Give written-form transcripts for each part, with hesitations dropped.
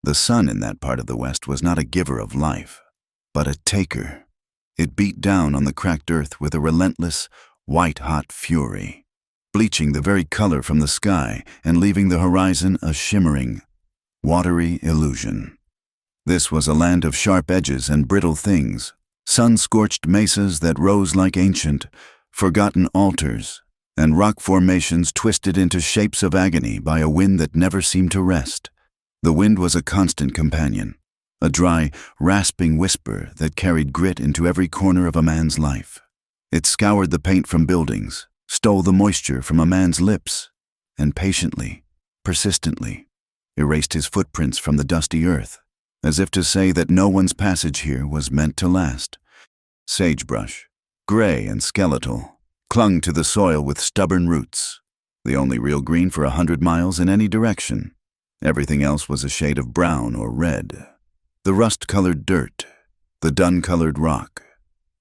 The sun in that part of the West was not a giver of life, but a taker. It beat down on the cracked earth with a relentless, white-hot fury, bleaching the very color from the sky and leaving the horizon a shimmering, watery illusion. This was a land of sharp edges and brittle things, sun-scorched mesas that rose like ancient, forgotten altars, and rock formations twisted into shapes of agony by a wind that never seemed to rest. The wind was a constant companion, a dry, rasping whisper that carried grit into every corner of a man's life. It scoured the paint from buildings, stole the moisture from a man's lips, and patiently, persistently, erased his footprints from the dusty earth, as if to say that no one's passage here was meant to last. Sagebrush, gray and skeletal, clung to the soil with stubborn roots, the only real green for 100 miles in any direction. Everything else was a shade of brown or red. The rust-colored dirt, the dun-colored rock,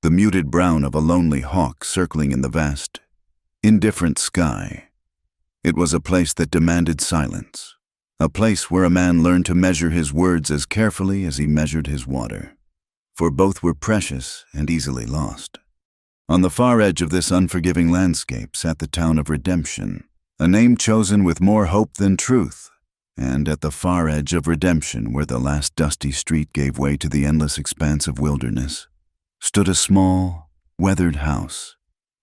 the muted brown of a lonely hawk circling in the vast, indifferent sky. It was a place that demanded silence, a place where a man learned to measure his words as carefully as he measured his water, for both were precious and easily lost. On the far edge of this unforgiving landscape sat the town of Redemption, a name chosen with more hope than truth. And at the far edge of Redemption, where the last dusty street gave way to the endless expanse of wilderness, stood a small, weathered house.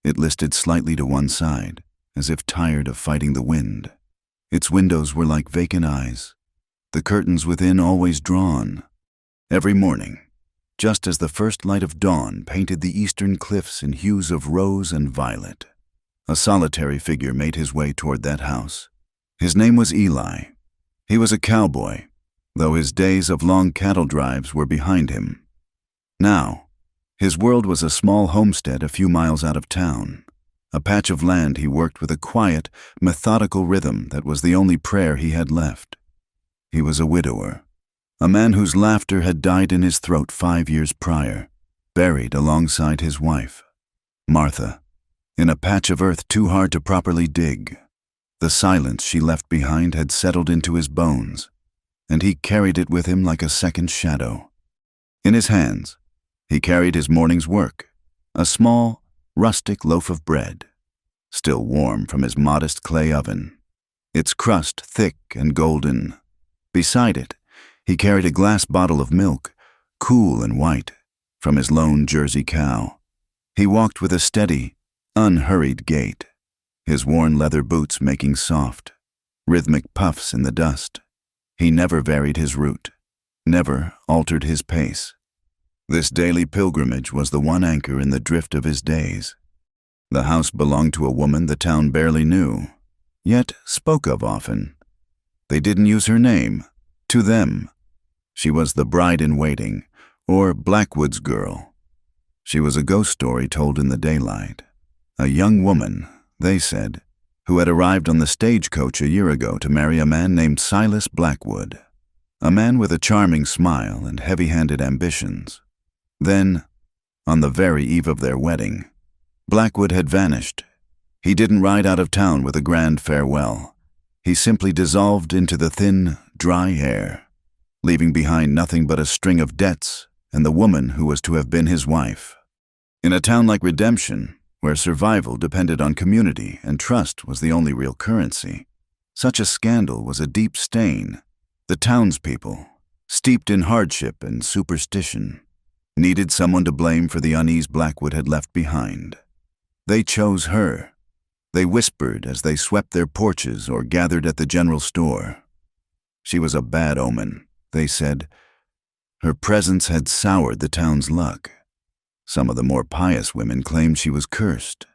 It listed slightly to one side, as if tired of fighting the wind. Its windows were like vacant eyes, the curtains within always drawn. Every morning, just as the first light of dawn painted the eastern cliffs in hues of rose and violet, a solitary figure made his way toward that house. His name was Eli. He was a cowboy, though his days of long cattle drives were behind him. Now, his world was a small homestead a few miles out of town, a patch of land he worked with a quiet, methodical rhythm that was the only prayer he had left. He was a widower, a man whose laughter had died in his throat 5 years prior, buried alongside his wife, Martha, in a patch of earth too hard to properly dig. The silence she left behind had settled into his bones, and he carried it with him like a second shadow. In his hands, he carried his morning's work, a small, rustic loaf of bread, still warm from his modest clay oven, its crust thick and golden. Beside it, he carried a glass bottle of milk, cool and white, from his lone Jersey cow. He walked with a steady, unhurried gait, his worn leather boots making soft, rhythmic puffs in the dust. He never varied his route, never altered his pace. This daily pilgrimage was the one anchor in the drift of his days. The house belonged to a woman the town barely knew, yet spoke of often. They didn't use her name. To them, she was the bride-in-waiting, or Blackwood's girl. She was a ghost story told in the daylight. A young woman, they said, who had arrived on the stagecoach a year ago to marry a man named Silas Blackwood, a man with a charming smile and heavy-handed ambitions. Then, on the very eve of their wedding, Blackwood had vanished. He didn't ride out of town with a grand farewell. He simply dissolved into the thin, dry air, leaving behind nothing but a string of debts and the woman who was to have been his wife. In a town like Redemption, where survival depended on community and trust was the only real currency, such a scandal was a deep stain. The townspeople, steeped in hardship and superstition, needed someone to blame for the unease Blackwood had left behind. They chose her. They whispered as they swept their porches or gathered at the general store. She was a bad omen, they said. Her presence had soured the town's luck. Some of the more pious women claimed she was cursed,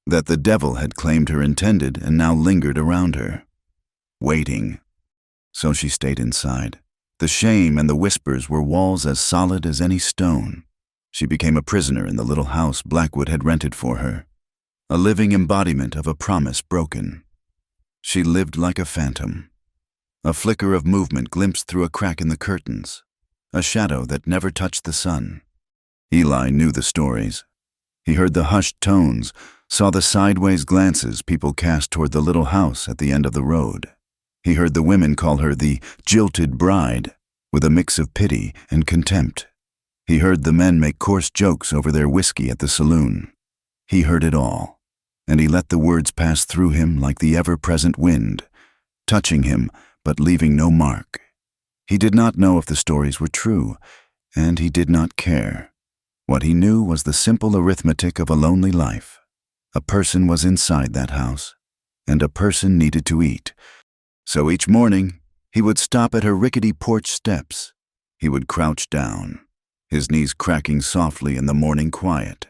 that the devil had claimed her intended and now lingered around her, waiting. So she stayed inside. The shame and the whispers were walls as solid as any stone. She became a prisoner in the little house Blackwood had rented for her, a living embodiment of a promise broken. She lived like a phantom, a flicker of movement glimpsed through a crack in the curtains, a shadow that never touched the sun. Eli knew the stories. He heard the hushed tones, saw the sideways glances people cast toward the little house at the end of the road. He heard the women call her the jilted bride, with a mix of pity and contempt. He heard the men make coarse jokes over their whiskey at the saloon. He heard it all, and he let the words pass through him like the ever-present wind, touching him but leaving no mark. He did not know if the stories were true, and he did not care. What he knew was the simple arithmetic of a lonely life. A person was inside that house, and a person needed to eat. So each morning, he would stop at her rickety porch steps. He would crouch down, his knees cracking softly in the morning quiet,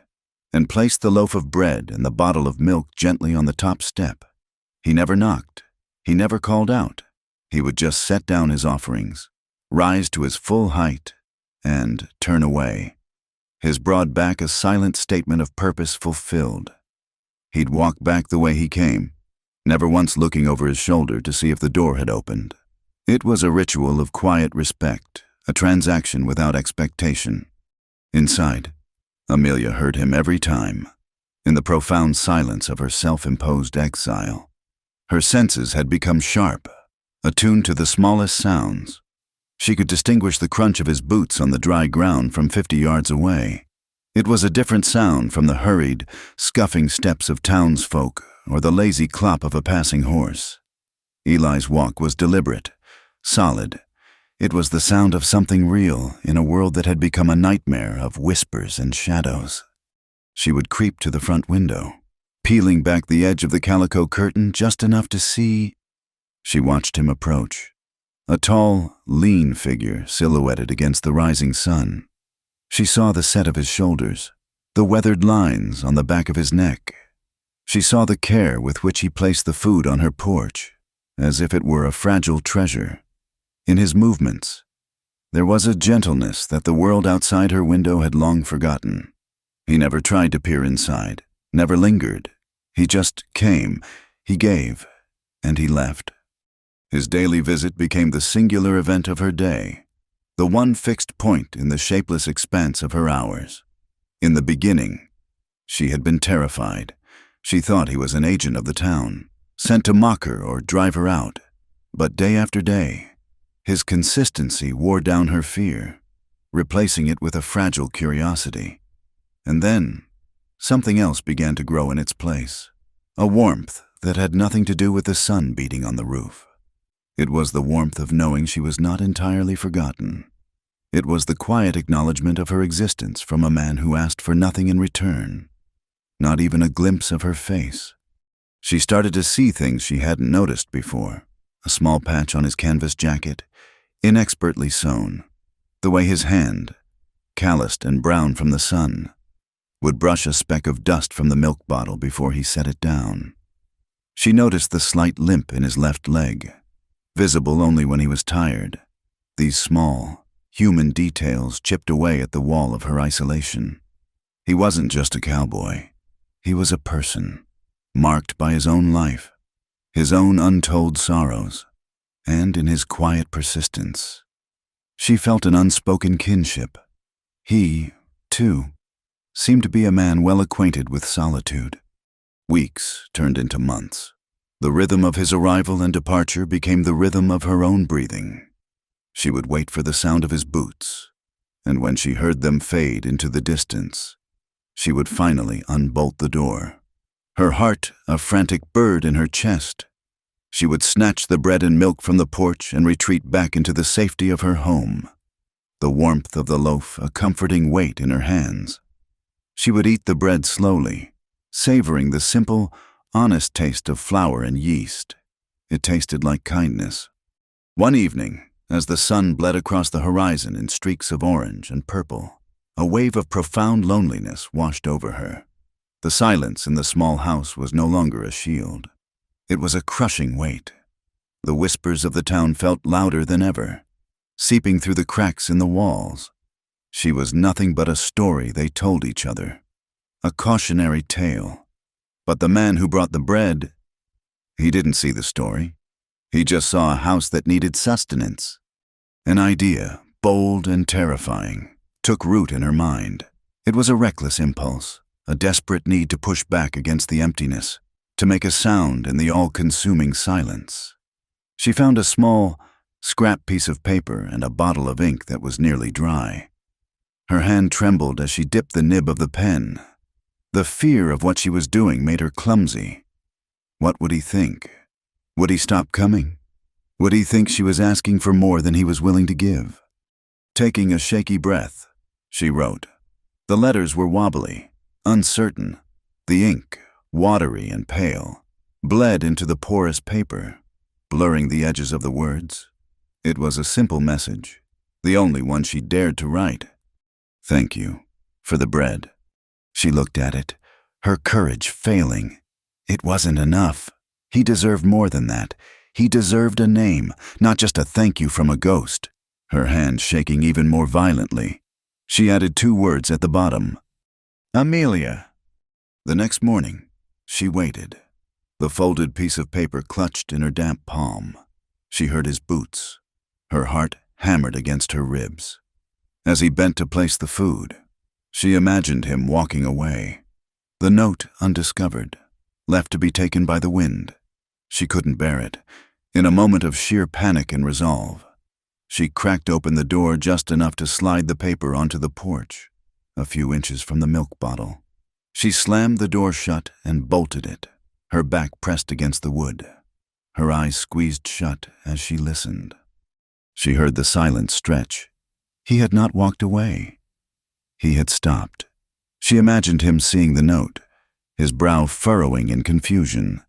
and place the loaf of bread and the bottle of milk gently on the top step. He never knocked. He never called out. He would just set down his offerings, rise to his full height, and turn away, his broad back a silent statement of purpose fulfilled. He'd walk back the way he came, never once looking over his shoulder to see if the door had opened. It was a ritual of quiet respect, a transaction without expectation. Inside, Amelia heard him every time, in the profound silence of her self-imposed exile. Her senses had become sharp, attuned to the smallest sounds. She could distinguish the crunch of his boots on the dry ground from 50 yards away. It was a different sound from the hurried, scuffing steps of townsfolk or the lazy clop of a passing horse. Eli's walk was deliberate, solid. It was the sound of something real in a world that had become a nightmare of whispers and shadows. She would creep to the front window, peeling back the edge of the calico curtain just enough to see. She watched him approach, a tall, lean figure silhouetted against the rising sun. She saw the set of his shoulders, the weathered lines on the back of his neck. She saw the care with which he placed the food on her porch, as if it were a fragile treasure. In his movements, there was a gentleness that the world outside her window had long forgotten. He never tried to peer inside, never lingered. He just came, he gave, and he left. His daily visit became the singular event of her day, the one fixed point in the shapeless expanse of her hours. In the beginning, she had been terrified. She thought he was an agent of the town, sent to mock her or drive her out. But day after day, his consistency wore down her fear, replacing it with a fragile curiosity. And then, something else began to grow in its place, a warmth that had nothing to do with the sun beating on the roof. It was the warmth of knowing she was not entirely forgotten. It was the quiet acknowledgement of her existence from a man who asked for nothing in return, not even a glimpse of her face. She started to see things she hadn't noticed before, a small patch on his canvas jacket, inexpertly sewn, the way his hand, calloused and brown from the sun, would brush a speck of dust from the milk bottle before he set it down. She noticed the slight limp in his left leg, visible only when he was tired. These small, human details chipped away at the wall of her isolation. He wasn't just a cowboy. He was a person, marked by his own life, his own untold sorrows, and in his quiet persistence. She felt an unspoken kinship. He, too, seemed to be a man well acquainted with solitude. Weeks turned into months. The rhythm of his arrival and departure became the rhythm of her own breathing. She would wait for the sound of his boots, and when she heard them fade into the distance, she would finally unbolt the door. Her heart a frantic bird in her chest. She would snatch the bread and milk from the porch and retreat back into the safety of her home, the warmth of the loaf a comforting weight in her hands. She would eat the bread slowly, savoring the simple, honest taste of flour and yeast. It tasted like kindness. One evening, as the sun bled across the horizon in streaks of orange and purple, a wave of profound loneliness washed over her. The silence in the small house was no longer a shield. It was a crushing weight. The whispers of the town felt louder than ever, seeping through the cracks in the walls. She was nothing but a story they told each other, a cautionary tale. But the man who brought the bread, he didn't see the story. He just saw a house that needed sustenance. An idea, bold and terrifying, took root in her mind. It was a reckless impulse, a desperate need to push back against the emptiness, to make a sound in the all-consuming silence. She found a small, scrap piece of paper and a bottle of ink that was nearly dry. Her hand trembled as she dipped the nib of the pen. The fear of what she was doing made her clumsy. What would he think? Would he stop coming? Would he think she was asking for more than he was willing to give? Taking a shaky breath, she wrote. The letters were wobbly, uncertain. The ink, watery and pale, bled into the porous paper, blurring the edges of the words. It was a simple message, the only one she dared to write. Thank you for the bread. She looked at it, her courage failing. It wasn't enough. He deserved more than that. He deserved a name, not just a thank you from a ghost. Her hand shaking even more violently, she added 2 words at the bottom. Amelia. The next morning, she waited, the folded piece of paper clutched in her damp palm. She heard his boots. Her heart hammered against her ribs. As he bent to place the food, she imagined him walking away, the note undiscovered, left to be taken by the wind. She couldn't bear it. In a moment of sheer panic and resolve, she cracked open the door just enough to slide the paper onto the porch, a few inches from the milk bottle. She slammed the door shut and bolted it, her back pressed against the wood, her eyes squeezed shut as she listened. She heard the silence stretch. He had not walked away. He had stopped. She imagined him seeing the note, his brow furrowing in confusion.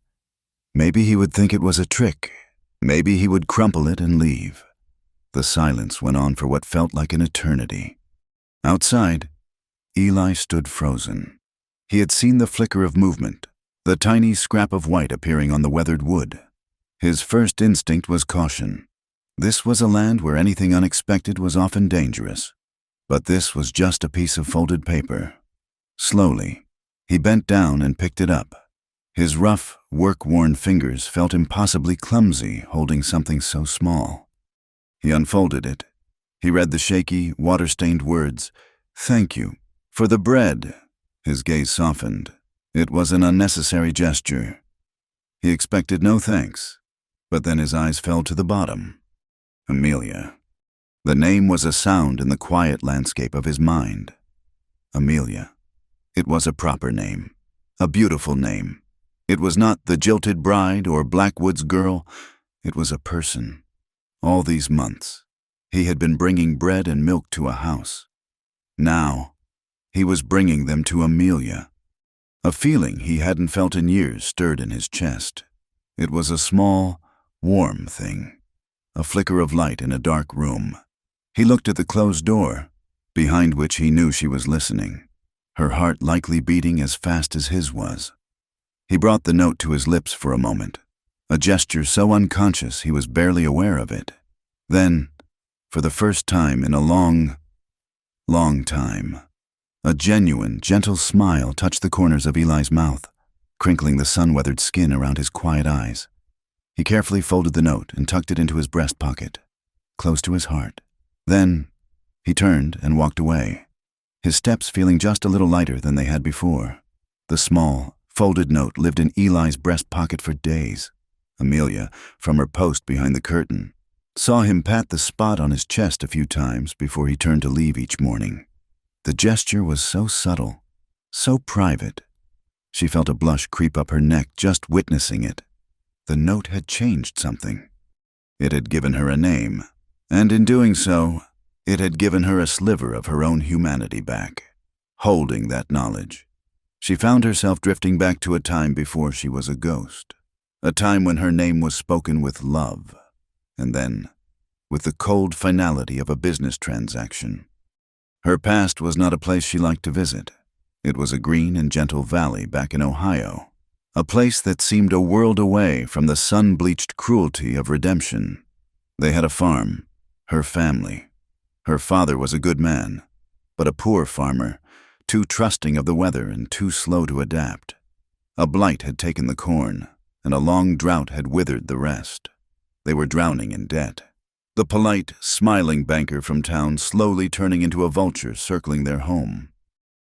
Maybe he would think it was a trick. Maybe he would crumple it and leave. The silence went on for what felt like an eternity. Outside, Eli stood frozen. He had seen the flicker of movement, the tiny scrap of white appearing on the weathered wood. His first instinct was caution. This was a land where anything unexpected was often dangerous. But this was just a piece of folded paper. Slowly, he bent down and picked it up. His rough, work-worn fingers felt impossibly clumsy holding something so small. He unfolded it. He read the shaky, water-stained words, "Thank you for the bread." His gaze softened. It was an unnecessary gesture. He expected no thanks, but then his eyes fell to the bottom. Amelia. The name was a sound in the quiet landscape of his mind. Amelia. It was a proper name, a beautiful name. It was not the jilted bride or Blackwood's girl. It was a person. All these months, he had been bringing bread and milk to a house. Now, he was bringing them to Amelia. A feeling he hadn't felt in years stirred in his chest. It was a small, warm thing, a flicker of light in a dark room. He looked at the closed door, behind which he knew she was listening, her heart likely beating as fast as his was. He brought the note to his lips for a moment, a gesture so unconscious he was barely aware of it. Then, for the first time in a long time, a genuine, gentle smile touched the corners of Eli's mouth, crinkling the sun-weathered skin around his quiet eyes. He carefully folded the note and tucked it into his breast pocket, close to his heart. Then, he turned and walked away, his steps feeling just a little lighter than they had before. The small, folded note lived in Eli's breast pocket for days. Amelia, from her post behind the curtain, saw him pat the spot on his chest a few times before he turned to leave each morning. The gesture was so subtle, so private. She felt a blush creep up her neck just witnessing it. The note had changed something. It had given her a name, and in doing so, it had given her a sliver of her own humanity back. Holding that knowledge, she found herself drifting back to a time before she was a ghost, a time when her name was spoken with love, and then with the cold finality of a business transaction. Her past was not a place she liked to visit. It was a green and gentle valley back in Ohio, a place that seemed a world away from the sun-bleached cruelty of redemption. They had a farm, her family. Her father was a good man, but a poor farmer, too trusting of the weather and too slow to adapt. A blight had taken the corn, and a long drought had withered the rest. They were drowning in debt. The polite, smiling banker from town slowly turning into a vulture circling their home.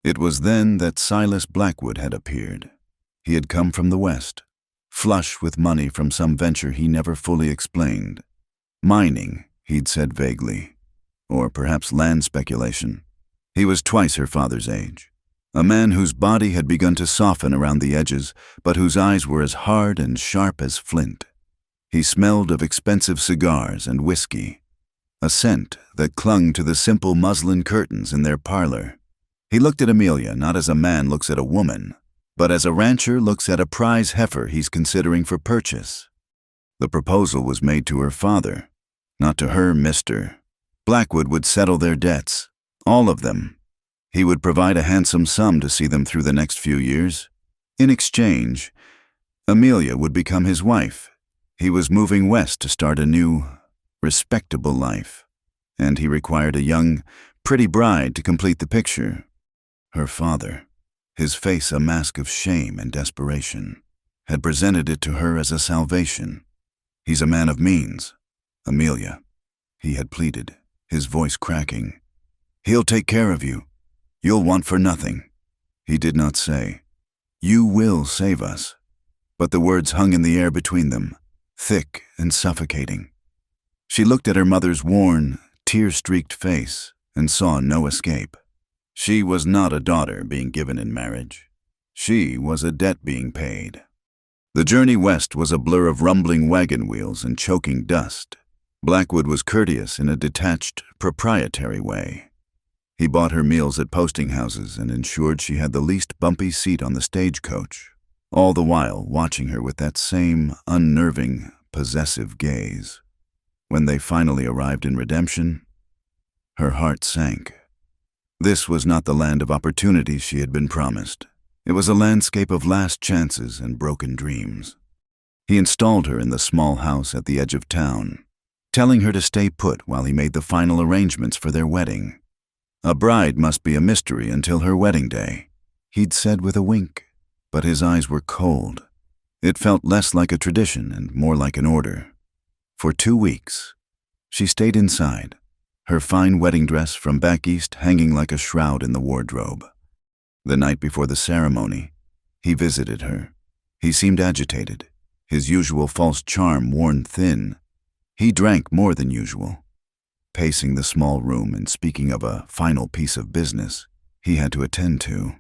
It was then that Silas Blackwood had appeared. He had come from the west, flush with money from some venture he never fully explained. Mining, he'd said vaguely. Or perhaps land speculation. He was twice her father's age. A man whose body had begun to soften around the edges, but whose eyes were as hard and sharp as flint. He smelled of expensive cigars and whiskey, a scent that clung to the simple muslin curtains in their parlor. He looked at Amelia not as a man looks at a woman, but as a rancher looks at a prize heifer he's considering for purchase. The proposal was made to her father, not to her, Mr. Blackwood would settle their debts, all of them. He would provide a handsome sum to see them through the next few years. In exchange, Amelia would become his wife. He was moving west to start a new, respectable life, and he required a young, pretty bride to complete the picture. Her father, his face a mask of shame and desperation, had presented it to her as a salvation. He's a man of means, Amelia, he had pleaded, his voice cracking. He'll take care of you. You'll want for nothing. He did not say, "You will save us," but the words hung in the air between them, thick and suffocating. She looked at her mother's worn, tear-streaked face and saw no escape. She was not a daughter being given in marriage. She was a debt being paid. The journey west was a blur of rumbling wagon wheels and choking dust. Blackwood was courteous in a detached, proprietary way. He bought her meals at posting houses and ensured she had the least bumpy seat on the stagecoach, all the while watching her with that same unnerving, possessive gaze. When they finally arrived in redemption, her heart sank. This was not the land of opportunities she had been promised. It was a landscape of last chances and broken dreams. He installed her in the small house at the edge of town, telling her to stay put while he made the final arrangements for their wedding. A bride must be a mystery until her wedding day, he'd said with a wink, but his eyes were cold. It felt less like a tradition and more like an order. For 2 weeks, she stayed inside, her fine wedding dress from back east hanging like a shroud in the wardrobe. The night before the ceremony, he visited her. He seemed agitated, his usual false charm worn thin. He drank more than usual. Pacing the small room and speaking of a final piece of business he had to attend to.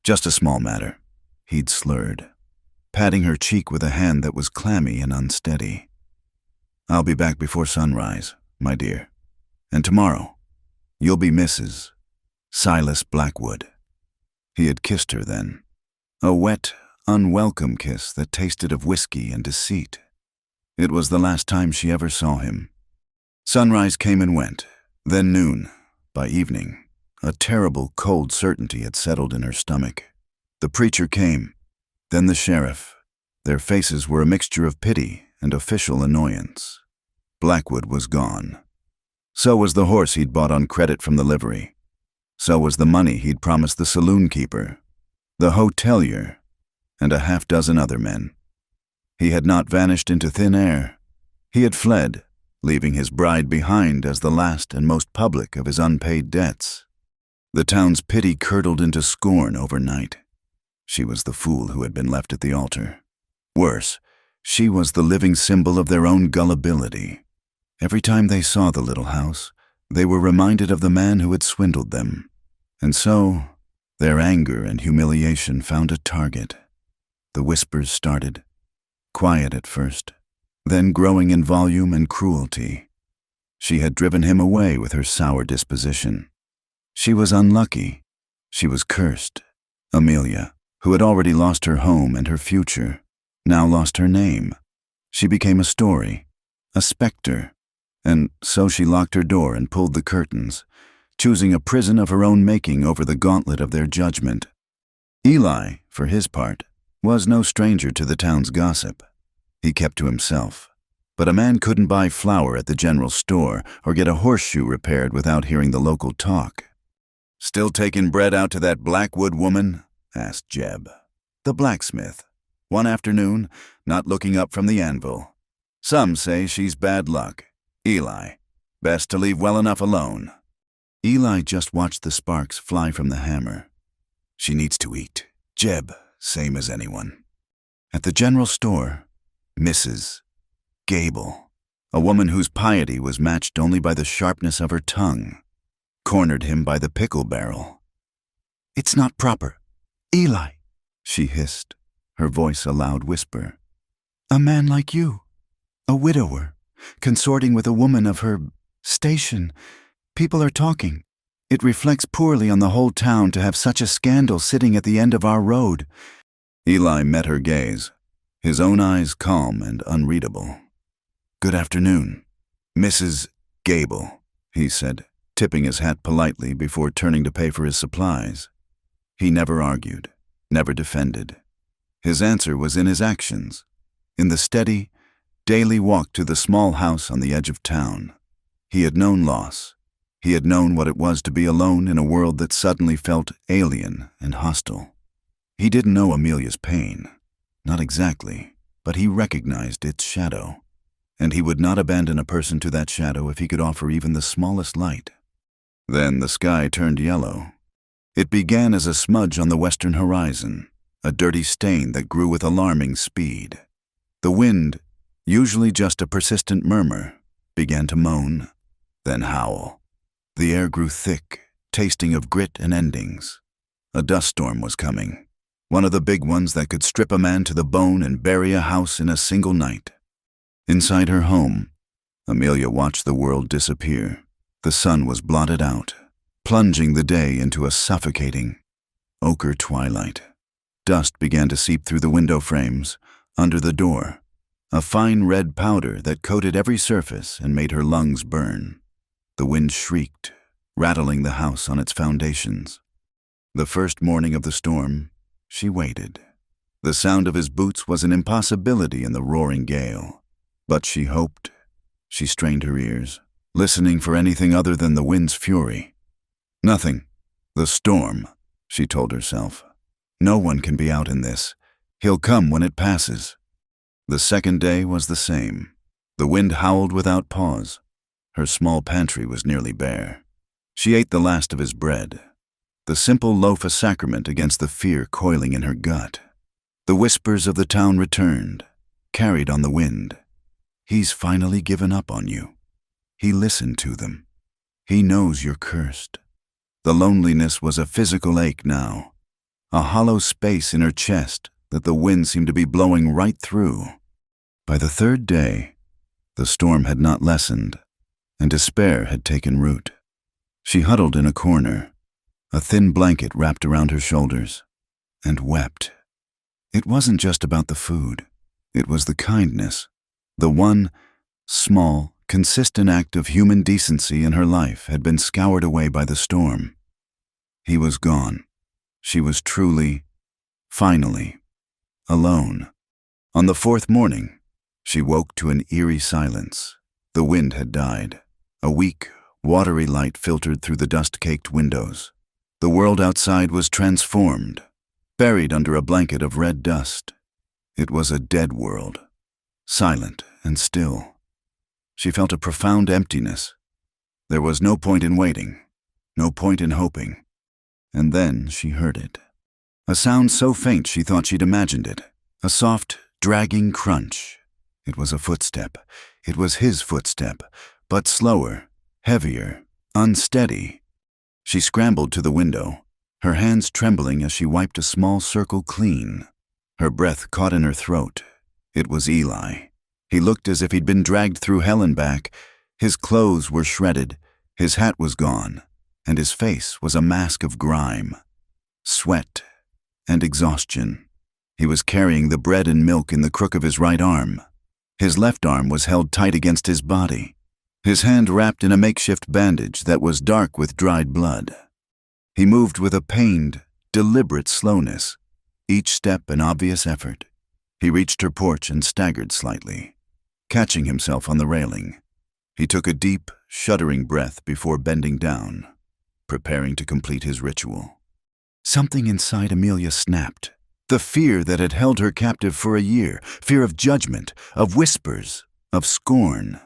Just a small matter, he'd slurred, patting her cheek with a hand that was clammy and unsteady. I'll be back before sunrise, my dear. And tomorrow, you'll be Mrs. Silas Blackwood. He had kissed her then. A wet, unwelcome kiss that tasted of whiskey and deceit. It was the last time she ever saw him. Sunrise came and went, then noon. By evening, a terrible cold certainty had settled in her stomach. The preacher came, then the sheriff. Their faces were a mixture of pity and official annoyance. Blackwood was gone. So was the horse he'd bought on credit from the livery. So was the money he'd promised the saloon keeper, the hotelier, and a half-dozen other men. He had not vanished into thin air. He had fled, leaving his bride behind as the last and most public of his unpaid debts. The town's pity curdled into scorn overnight. She was the fool who had been left at the altar. Worse, she was the living symbol of their own gullibility. Every time they saw the little house, they were reminded of the man who had swindled them. And so, their anger and humiliation found a target. The whispers started, quiet at first, then growing in volume and cruelty. She had driven him away with her sour disposition. She was unlucky. She was cursed. Amelia, who had already lost her home and her future, now lost her name. She became a story, a specter, and so she locked her door and pulled the curtains, choosing a prison of her own making over the gauntlet of their judgment. Eli, for his part, was no stranger to the town's gossip. He kept to himself. But a man couldn't buy flour at the general store or get a horseshoe repaired without hearing the local talk. "Still taking bread out to that Blackwood woman?" asked Jeb, the blacksmith, one afternoon, not looking up from the anvil. "Some say she's bad luck. Eli, best to leave well enough alone." Eli just watched the sparks fly from the hammer. "She needs to eat. Jeb, same as anyone." At the general store, Mrs. Gable, a woman whose piety was matched only by the sharpness of her tongue, cornered him by the pickle barrel. "It's not proper. Eli," she hissed, her voice a loud whisper. "A man like you, a widower, consorting with a woman of her station. People are talking. It reflects poorly on the whole town to have such a scandal sitting at the end of our road." Eli met her gaze, his own eyes calm and unreadable. "Good afternoon, Mrs. Gable," he said, tipping his hat politely before turning to pay for his supplies. He never argued, never defended. His answer was in his actions, in the steady, daily walk to the small house on the edge of town. He had known loss. He had known what it was to be alone in a world that suddenly felt alien and hostile. He didn't know Amelia's pain. Not exactly, but he recognized its shadow. And he would not abandon a person to that shadow if he could offer even the smallest light. Then the sky turned yellow. It began as a smudge on the western horizon, a dirty stain that grew with alarming speed. The wind, usually just a persistent murmur, began to moan, then howl. The air grew thick, tasting of grit and endings. A dust storm was coming, one of the big ones that could strip a man to the bone and bury a house in a single night. Inside her home, Amelia watched the world disappear. The sun was blotted out, plunging the day into a suffocating, ochre twilight. Dust began to seep through the window frames, under the door, a fine red powder that coated every surface and made her lungs burn. The wind shrieked, rattling the house on its foundations. The first morning of the storm, she waited. The sound of his boots was an impossibility in the roaring gale. But she hoped. She strained her ears, listening for anything other than the wind's fury. Nothing. The storm, she told herself. No one can be out in this. He'll come when it passes. The second day was the same. The wind howled without pause. Her small pantry was nearly bare. She ate the last of his bread, the simple loaf a sacrament against the fear coiling in her gut. The whispers of the town returned, carried on the wind. He's finally given up on you. He listened to them. He knows you're cursed. The loneliness was a physical ache now, a hollow space in her chest that the wind seemed to be blowing right through. By the third day, the storm had not lessened, and despair had taken root. She huddled in a corner, a thin blanket wrapped around her shoulders, and wept. It wasn't just about the food. It was the kindness, the one small, consistent act of human decency in her life had been scoured away by the storm. He was gone. She was truly, finally, alone. On the fourth morning, she woke to an eerie silence. The wind had died. A weak, watery light filtered through the dust-caked windows. The world outside was transformed, buried under a blanket of red dust. It was a dead world, silent and still. She felt a profound emptiness. There was no point in waiting, no point in hoping. And then she heard it. A sound so faint she thought she'd imagined it. A soft, dragging crunch. It was a footstep. It was his footstep, but slower, heavier, unsteady. She scrambled to the window, her hands trembling as she wiped a small circle clean. Her breath caught in her throat. It was Eli. He looked as if he'd been dragged through hell and back. His clothes were shredded, his hat was gone, and his face was a mask of grime, sweat, and exhaustion. He was carrying the bread and milk in the crook of his right arm. His left arm was held tight against his body, his hand wrapped in a makeshift bandage that was dark with dried blood. He moved with a pained, deliberate slowness, each step an obvious effort. He reached her porch and staggered slightly, catching himself on the railing. He took a deep, shuddering breath before bending down, preparing to complete his ritual. Something inside Amelia snapped. The fear that had held her captive for a year, fear of judgment, of whispers, of scorn,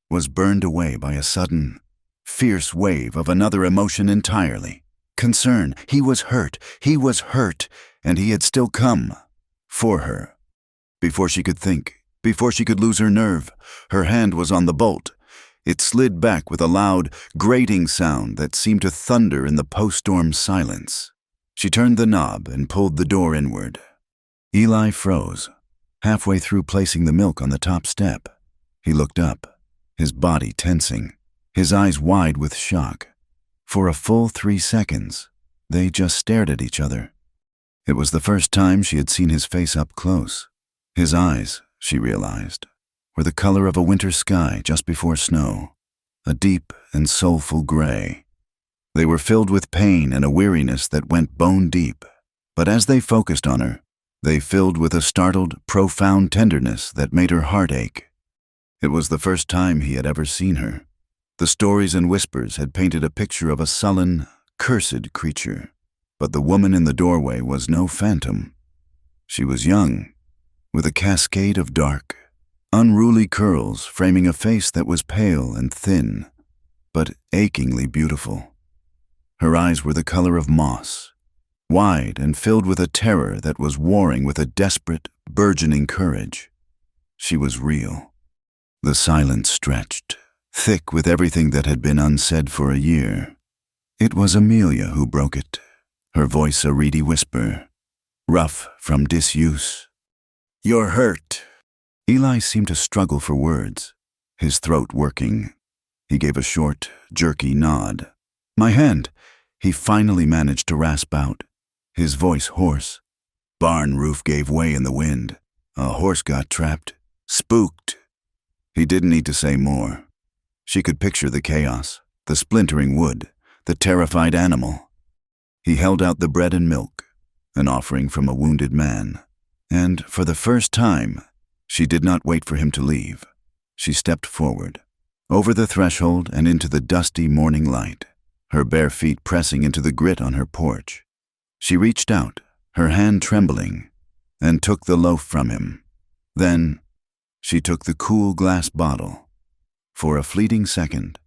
was burned away by a sudden, fierce wave of another emotion entirely. Concern. He was hurt, and he had still come. For her. Before she could think, Before she could lose her nerve, her hand was on the bolt. It slid back with a loud, grating sound that seemed to thunder in the post-storm silence. She turned the knob and pulled the door inward. Eli froze, halfway through placing the milk on the top step. He looked up, his body tensing, his eyes wide with shock. For a full 3 seconds, they just stared at each other. It was the first time she had seen his face up close. His eyes, she realized, were the color of a winter sky just before snow, a deep and soulful gray. They were filled with pain and a weariness that went bone deep, but as they focused on her, they filled with a startled, profound tenderness that made her heart ache. It was the first time he had ever seen her. The stories and whispers had painted a picture of a sullen, cursed creature, but the woman in the doorway was no phantom. She was young, with a cascade of dark, unruly curls framing a face that was pale and thin, but achingly beautiful. Her eyes were the color of moss, wide and filled with a terror that was warring with a desperate, burgeoning courage. She was real. The silence stretched, thick with everything that had been unsaid for a year. It was Amelia who broke it, her voice a reedy whisper, rough from disuse. "You're hurt." Eli seemed to struggle for words, his throat working. He gave a short, jerky nod. "My hand," he finally managed to rasp out, his voice hoarse. "Barn roof gave way in the wind. A horse got trapped. Spooked." He didn't need to say more. She could picture the chaos, the splintering wood, the terrified animal. He held out the bread and milk, an offering from a wounded man. And for the first time, she did not wait for him to leave. She stepped forward, over the threshold and into the dusty morning light, her bare feet pressing into the grit on her porch. She reached out, her hand trembling, and took the loaf from him. Then, she took the cool glass bottle. For a fleeting second,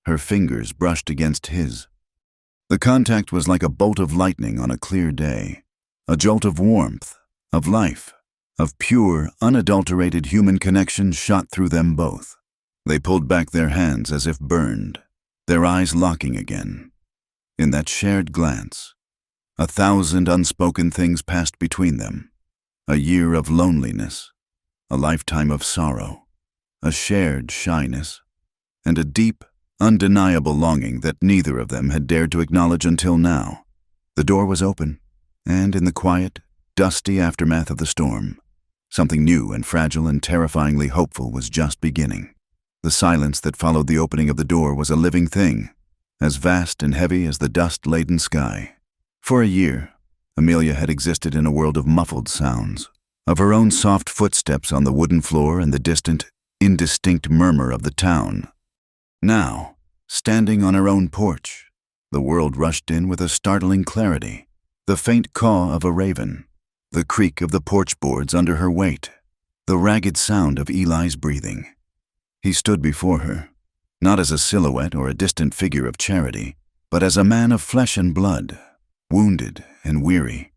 her fingers brushed against his. The contact was like a bolt of lightning on a clear day, a jolt of warmth, of life, of pure, unadulterated human connection shot through them both. They pulled back their hands as if burned, their eyes locking again. In that shared glance, 1,000 unspoken things passed between them. A year of loneliness, a lifetime of sorrow, a shared shyness, and a deep, undeniable longing that neither of them had dared to acknowledge until now. The door was open, and in the quiet, dusty aftermath of the storm, something new and fragile and terrifyingly hopeful was just beginning. The silence that followed the opening of the door was a living thing, as vast and heavy as the dust-laden sky. For a year, Amelia had existed in a world of muffled sounds, of her own soft footsteps on the wooden floor and the distant, indistinct murmur of the town. Now, standing on her own porch, the world rushed in with a startling clarity, the faint caw of a raven, the creak of the porch boards under her weight, the ragged sound of Eli's breathing. He stood before her, not as a silhouette or a distant figure of charity, but as a man of flesh and blood, wounded and weary.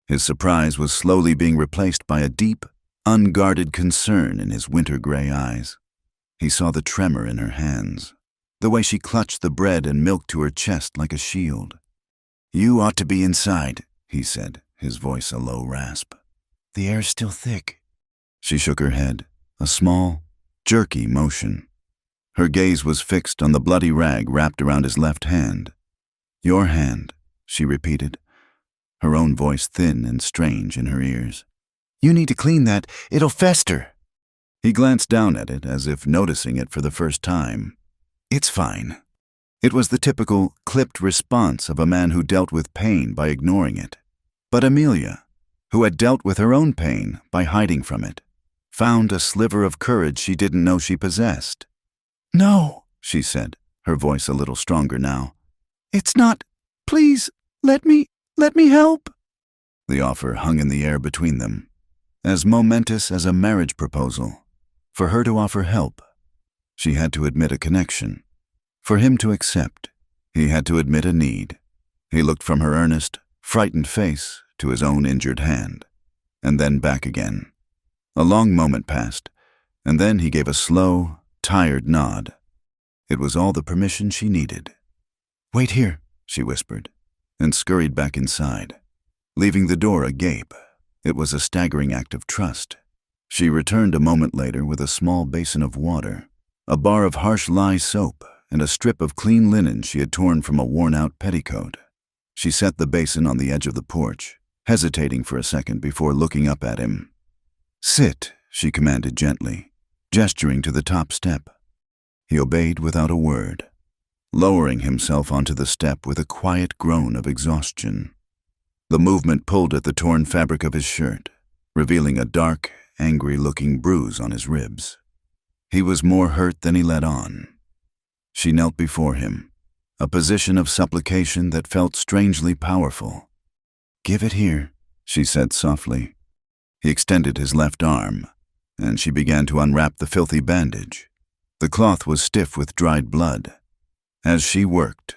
His surprise was slowly being replaced by a deep, unguarded concern in his winter-gray eyes. He saw the tremor in her hands, the way she clutched the bread and milk to her chest like a shield. "You ought to be inside," he said, his voice a low rasp. "The air's still thick." She shook her head, a small, jerky motion. Her gaze was fixed on the bloody rag wrapped around his left hand. "Your hand," she repeated, her own voice thin and strange in her ears. "You need to clean that. It'll fester." He glanced down at it as if noticing it for the first time. "It's fine." It was the typical, clipped response of a man who dealt with pain by ignoring it. But Amelia, who had dealt with her own pain by hiding from it, found a sliver of courage she didn't know she possessed. "No," she said, her voice a little stronger now. "It's not. Please, let me help." The offer hung in the air between them, as momentous as a marriage proposal. For her to offer help, she had to admit a connection. For him to accept, he had to admit a need. He looked from her earnest, frightened face to his own injured hand, and then back again. A long moment passed, and then he gave a slow, tired nod. It was all the permission she needed. "Wait here," she whispered, and scurried back inside, leaving the door agape. It was a staggering act of trust. She returned a moment later with a small basin of water, a bar of harsh lye soap, and a strip of clean linen she had torn from a worn-out petticoat. She set the basin on the edge of the porch, hesitating for a second before looking up at him. "Sit," she commanded gently, gesturing to the top step. He obeyed without a word, lowering himself onto the step with a quiet groan of exhaustion. The movement pulled at the torn fabric of his shirt, revealing a dark, angry-looking bruise on his ribs. He was more hurt than he let on. She knelt before him, a position of supplication that felt strangely powerful. "Give it here," she said softly. He extended his left arm, and she began to unwrap the filthy bandage. The cloth was stiff with dried blood. As she worked,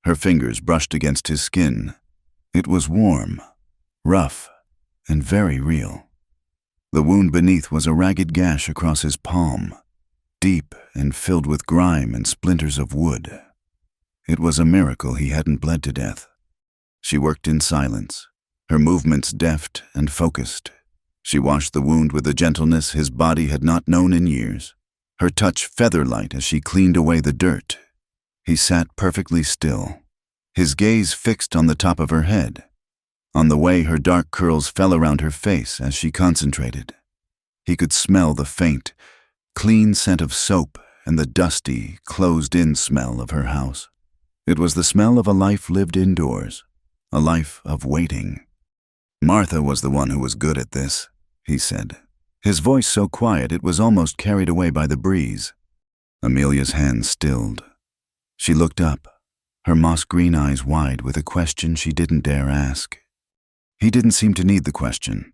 her fingers brushed against his skin. It was warm, rough, and very real. The wound beneath was a ragged gash across his palm, deep and filled with grime and splinters of wood. It was a miracle he hadn't bled to death. She worked in silence, her movements deft and focused. She washed the wound with a gentleness his body had not known in years, her touch feather-light as she cleaned away the dirt. He sat perfectly still, his gaze fixed on the top of her head, on the way her dark curls fell around her face as she concentrated. He could smell the faint, clean scent of soap and the dusty, closed-in smell of her house. It was the smell of a life lived indoors, a life of waiting. "Martha was the one who was good at this," he said, his voice so quiet it was almost carried away by the breeze. Amelia's hand stilled. She looked up, her moss-green eyes wide with a question she didn't dare ask. He didn't seem to need the question.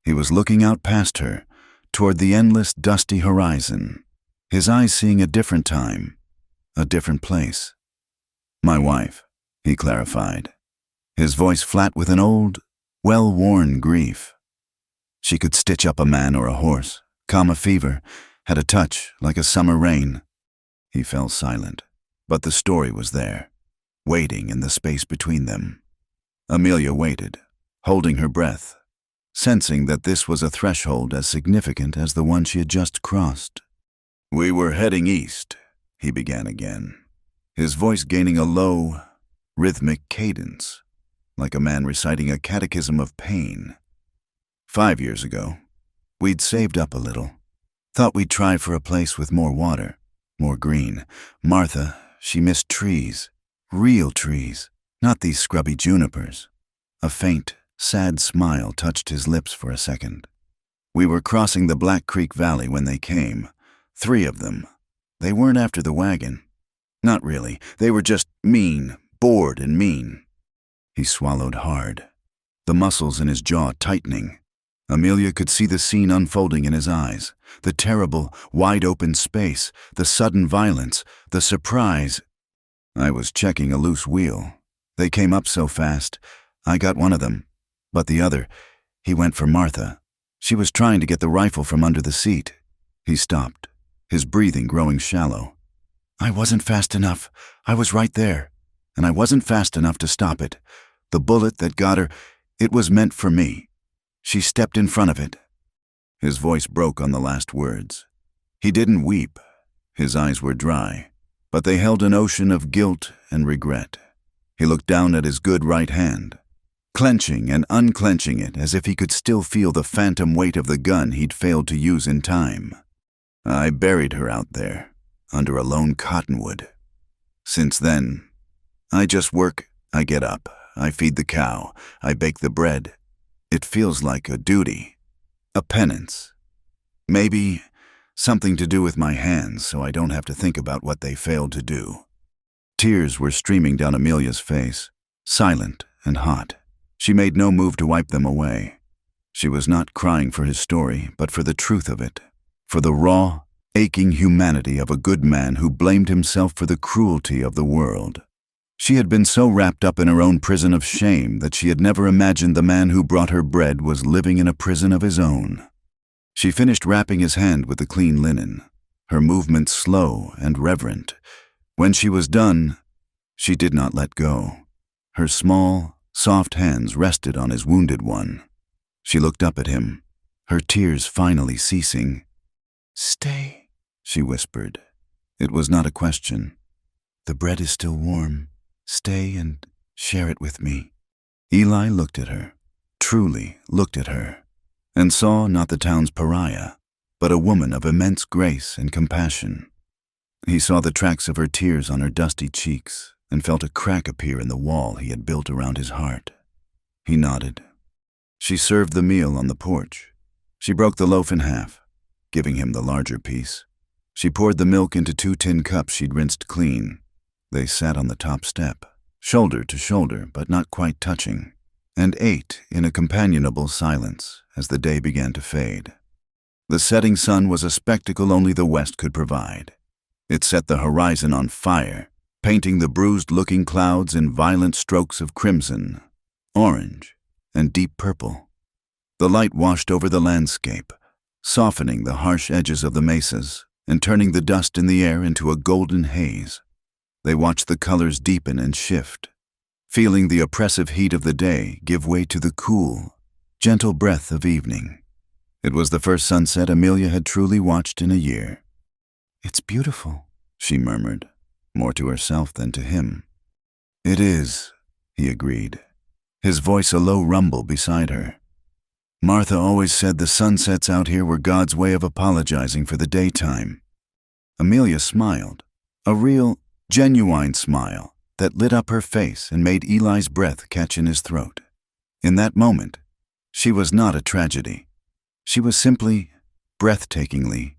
He was looking out past her, toward the endless, dusty horizon, his eyes seeing a different time, a different place. "My wife," he clarified, his voice flat with an old, well-worn grief. She could stitch up a man or a horse, calm a fever, had a touch like a summer rain. He fell silent, but the story was there, waiting in the space between them. Amelia waited, holding her breath, sensing that this was a threshold as significant as the one she had just crossed. "We were heading east," he began again, his voice gaining a low, rhythmic cadence, like a man reciting a catechism of pain. 5 years ago, we'd saved up a little, thought we'd try for a place with more water, more green. Martha, she missed trees, real trees, not these scrubby junipers. A faint, sad smile touched his lips for a second. "We were crossing the Black Creek Valley when they came, 3 of them. They weren't after the wagon. Not really, they were just mean, bored and mean." He swallowed hard, the muscles in his jaw tightening. Amelia could see the scene unfolding in his eyes, the terrible, wide-open space, the sudden violence, the surprise. "I was checking a loose wheel. They came up so fast. I got one of them, but the other, he went for Martha. She was trying to get the rifle from under the seat." He stopped, his breathing growing shallow. "I wasn't fast enough. I was right there, and I wasn't fast enough to stop it. The bullet that got her, it was meant for me. She stepped in front of it." His voice broke on the last words. He didn't weep. His eyes were dry, but they held an ocean of guilt and regret. He looked down at his good right hand, clenching and unclenching it as if he could still feel the phantom weight of the gun he'd failed to use in time. "I buried her out there, under a lone cottonwood. Since then, I just work, I get up, I feed the cow, I bake the bread. It feels like a duty, a penance. Maybe something to do with my hands so I don't have to think about what they failed to do." Tears were streaming down Amelia's face, silent and hot. She made no move to wipe them away. She was not crying for his story, but for the truth of it, for the raw, aching humanity of a good man who blamed himself for the cruelty of the world. She had been so wrapped up in her own prison of shame that she had never imagined the man who brought her bread was living in a prison of his own. She finished wrapping his hand with the clean linen, her movements slow and reverent. When she was done, she did not let go. Her small, soft hands rested on his wounded one. She looked up at him, her tears finally ceasing. "Stay," she whispered. It was not a question. "The bread is still warm. Stay and share it with me." Eli looked at her, truly looked at her, and saw not the town's pariah, but a woman of immense grace and compassion. He saw the tracks of her tears on her dusty cheeks and felt a crack appear in the wall he had built around his heart. He nodded. She served the meal on the porch. She broke the loaf in half, giving him the larger piece. She poured the milk into 2 tin cups she'd rinsed clean. They sat on the top step, shoulder to shoulder but not quite touching, and ate in a companionable silence as the day began to fade. The setting sun was a spectacle only the west could provide. It set the horizon on fire, painting the bruised-looking clouds in violent strokes of crimson, orange, and deep purple. The light washed over the landscape, softening the harsh edges of the mesas and turning the dust in the air into a golden haze. They watched the colors deepen and shift, feeling the oppressive heat of the day give way to the cool, gentle breath of evening. It was the first sunset Amelia had truly watched in a year. "It's beautiful," she murmured, more to herself than to him. "It is," he agreed, his voice a low rumble beside her. "Martha always said the sunsets out here were God's way of apologizing for the daytime." Amelia smiled, a real, genuine smile that lit up her face and made Eli's breath catch in his throat. In that moment, she was not a tragedy. She was simply, breathtakingly,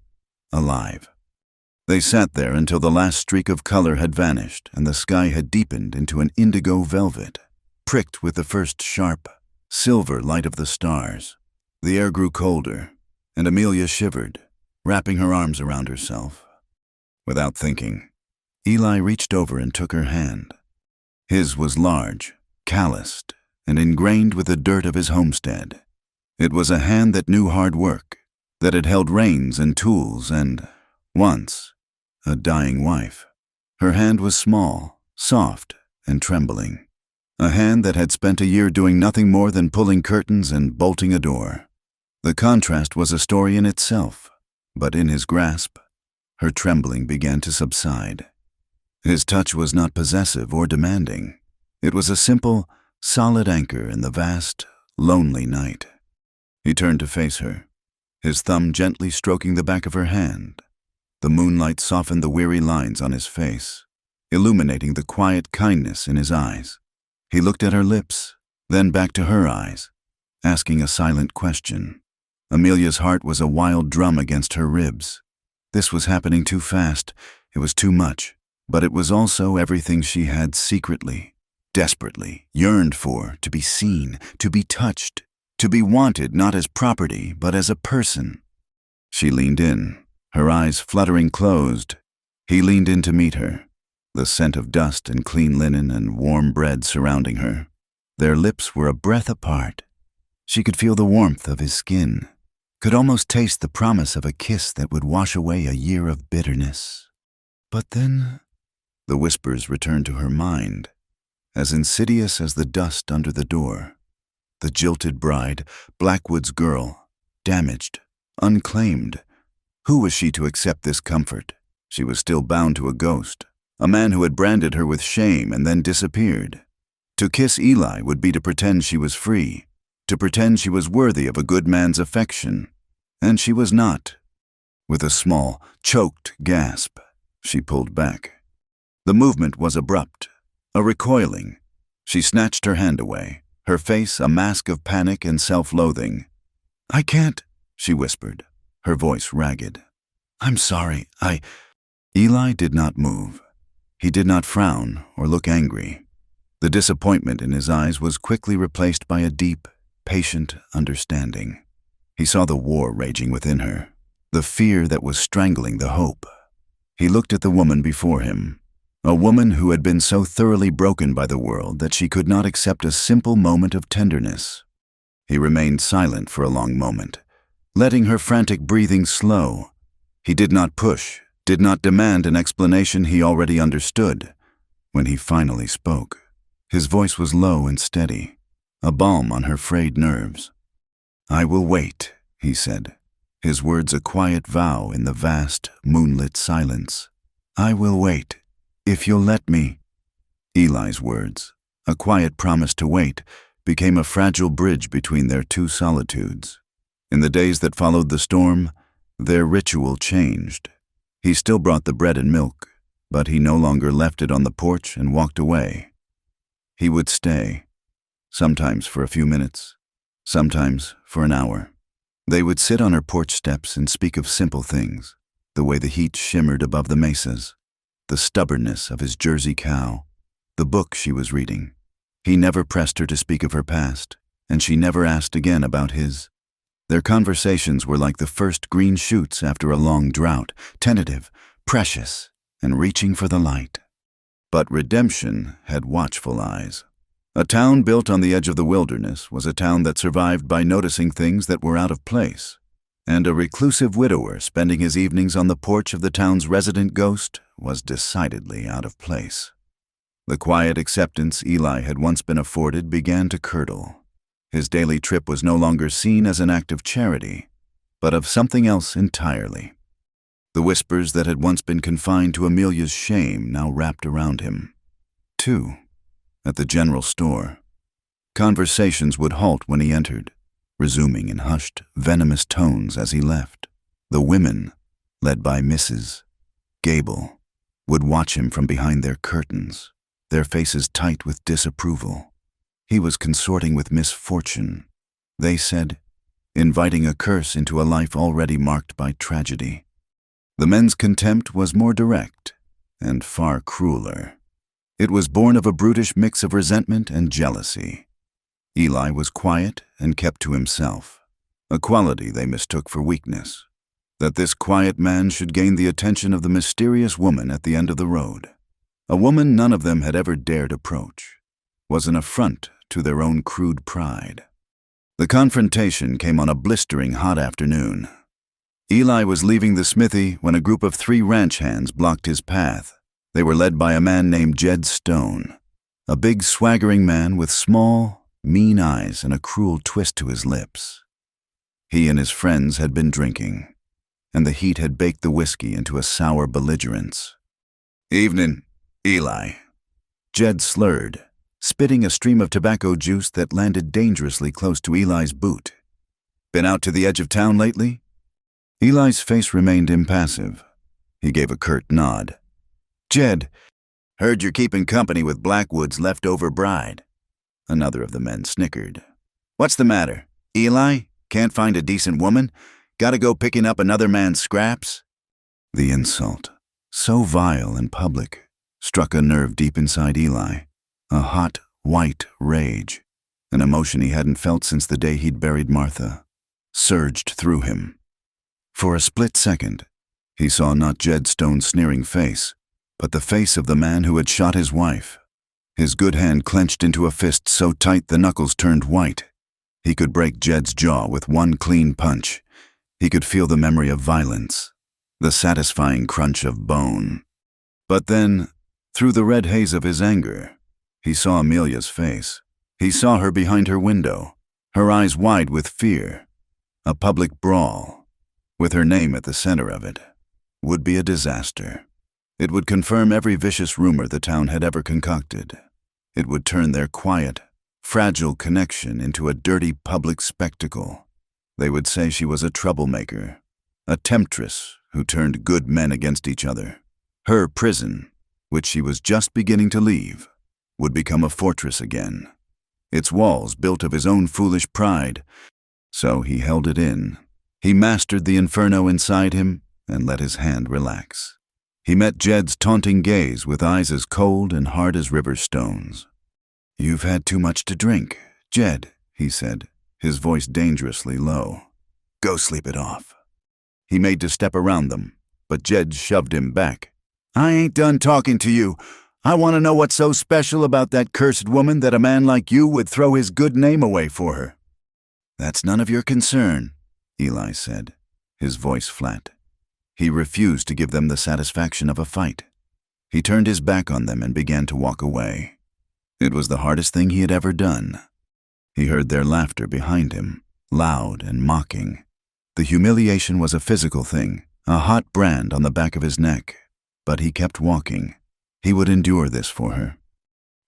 alive. They sat there until the last streak of color had vanished and the sky had deepened into an indigo velvet, pricked with the first sharp, silver light of the stars. The air grew colder, and Amelia shivered, wrapping her arms around herself. Without thinking, Eli reached over and took her hand. His was large, calloused, and ingrained with the dirt of his homestead. It was a hand that knew hard work, that had held reins and tools and, once, a dying wife. Her hand was small, soft, and trembling. A hand that had spent a year doing nothing more than pulling curtains and bolting a door. The contrast was a story in itself, but in his grasp, her trembling began to subside. His touch was not possessive or demanding. It was a simple, solid anchor in the vast, lonely night. He turned to face her, his thumb gently stroking the back of her hand. The moonlight softened the weary lines on his face, illuminating the quiet kindness in his eyes. He looked at her lips, then back to her eyes, asking a silent question. Amelia's heart was a wild drum against her ribs. This was happening too fast. It was too much. But it was also everything she had secretly, desperately yearned for, to be seen, to be touched, to be wanted not as property, but as a person. She leaned in, her eyes fluttering closed. He leaned in to meet her, the scent of dust and clean linen and warm bread surrounding her. Their lips were a breath apart. She could feel the warmth of his skin, could almost taste the promise of a kiss that would wash away a year of bitterness. But then the whispers returned to her mind, as insidious as the dust under the door. The jilted bride, Blackwood's girl, damaged, unclaimed. Who was she to accept this comfort? She was still bound to a ghost, a man who had branded her with shame and then disappeared. To kiss Eli would be to pretend she was free, to pretend she was worthy of a good man's affection. And she was not. With a small, choked gasp, she pulled back. The movement was abrupt, a recoiling. She snatched her hand away, her face a mask of panic and self-loathing. "I can't," she whispered, her voice ragged. "I'm sorry, Eli did not move. He did not frown or look angry. The disappointment in his eyes was quickly replaced by a deep, patient understanding. He saw the war raging within her, the fear that was strangling the hope. He looked at the woman before him, a woman who had been so thoroughly broken by the world that she could not accept a simple moment of tenderness. He remained silent for a long moment, letting her frantic breathing slow. He did not push, did not demand an explanation he already understood. When he finally spoke, his voice was low and steady, a balm on her frayed nerves. "I will wait," he said, his words a quiet vow in the vast, moonlit silence. "I will wait, if you'll let me." Eli's words, a quiet promise to wait, became a fragile bridge between their two solitudes. In the days that followed the storm, their ritual changed. He still brought the bread and milk, but he no longer left it on the porch and walked away. He would stay, sometimes for a few minutes, sometimes for an hour. They would sit on her porch steps and speak of simple things, the way the heat shimmered above the mesas, the stubbornness of his Jersey cow, the book she was reading. He never pressed her to speak of her past, and she never asked again about his. Their conversations were like the first green shoots after a long drought, tentative, precious, and reaching for the light. But redemption had watchful eyes. A town built on the edge of the wilderness was a town that survived by noticing things that were out of place, and a reclusive widower spending his evenings on the porch of the town's resident ghost was decidedly out of place. The quiet acceptance Eli had once been afforded began to curdle. His daily trip was no longer seen as an act of charity, but of something else entirely. The whispers that had once been confined to Amelia's shame now wrapped around him. Too, at the general store, conversations would halt when he entered, resuming in hushed, venomous tones as he left. The women, led by Mrs. Gable, would watch him from behind their curtains, their faces tight with disapproval. He was consorting with misfortune, they said, inviting a curse into a life already marked by tragedy. The men's contempt was more direct and far crueler. It was born of a brutish mix of resentment and jealousy. Eli was quiet and kept to himself, a quality they mistook for weakness. That this quiet man should gain the attention of the mysterious woman at the end of the road, a woman none of them had ever dared approach, was an affront to their own crude pride. The confrontation came on a blistering hot afternoon. Eli was leaving the smithy when a group of 3 ranch hands blocked his path. They were led by a man named Jed Stone, a big swaggering man with small, mean eyes and a cruel twist to his lips. He and his friends had been drinking, and the heat had baked the whiskey into a sour belligerence. "Evening, Eli." Jed slurred, spitting a stream of tobacco juice that landed dangerously close to Eli's boot. "Been out to the edge of town lately?" Eli's face remained impassive. He gave a curt nod. "Jed, heard you're keeping company with Blackwood's leftover bride." Another of the men snickered. "What's the matter, Eli? Can't find a decent woman? Gotta go picking up another man's scraps?" The insult, so vile and public, struck a nerve deep inside Eli. A hot, white rage, an emotion he hadn't felt since the day he'd buried Martha, surged through him. For a split second, he saw not Jed Stone's sneering face, but the face of the man who had shot his wife. His good hand clenched into a fist so tight the knuckles turned white. He could break Jed's jaw with one clean punch. He could feel the memory of violence, the satisfying crunch of bone. But then, through the red haze of his anger, he saw Amelia's face. He saw her behind her window, her eyes wide with fear. A public brawl, with her name at the center of it, would be a disaster. It would confirm every vicious rumor the town had ever concocted. It would turn their quiet, fragile connection into a dirty public spectacle. They would say she was a troublemaker, a temptress who turned good men against each other. Her prison, which she was just beginning to leave, would become a fortress again, its walls built of his own foolish pride. So he held it in. He mastered the inferno inside him and let his hand relax. He met Jed's taunting gaze with eyes as cold and hard as river stones. "You've had too much to drink, Jed," he said, his voice dangerously low. "Go sleep it off." He made to step around them, but Jed shoved him back. "I ain't done talking to you. I want to know what's so special about that cursed woman that a man like you would throw his good name away for her." "That's none of your concern." Eli said, his voice flat. He refused to give them the satisfaction of a fight. He turned his back on them and began to walk away. It was the hardest thing he had ever done. He heard their laughter behind him, loud and mocking. The humiliation was a physical thing, a hot brand on the back of his neck. But he kept walking. He would endure this for her.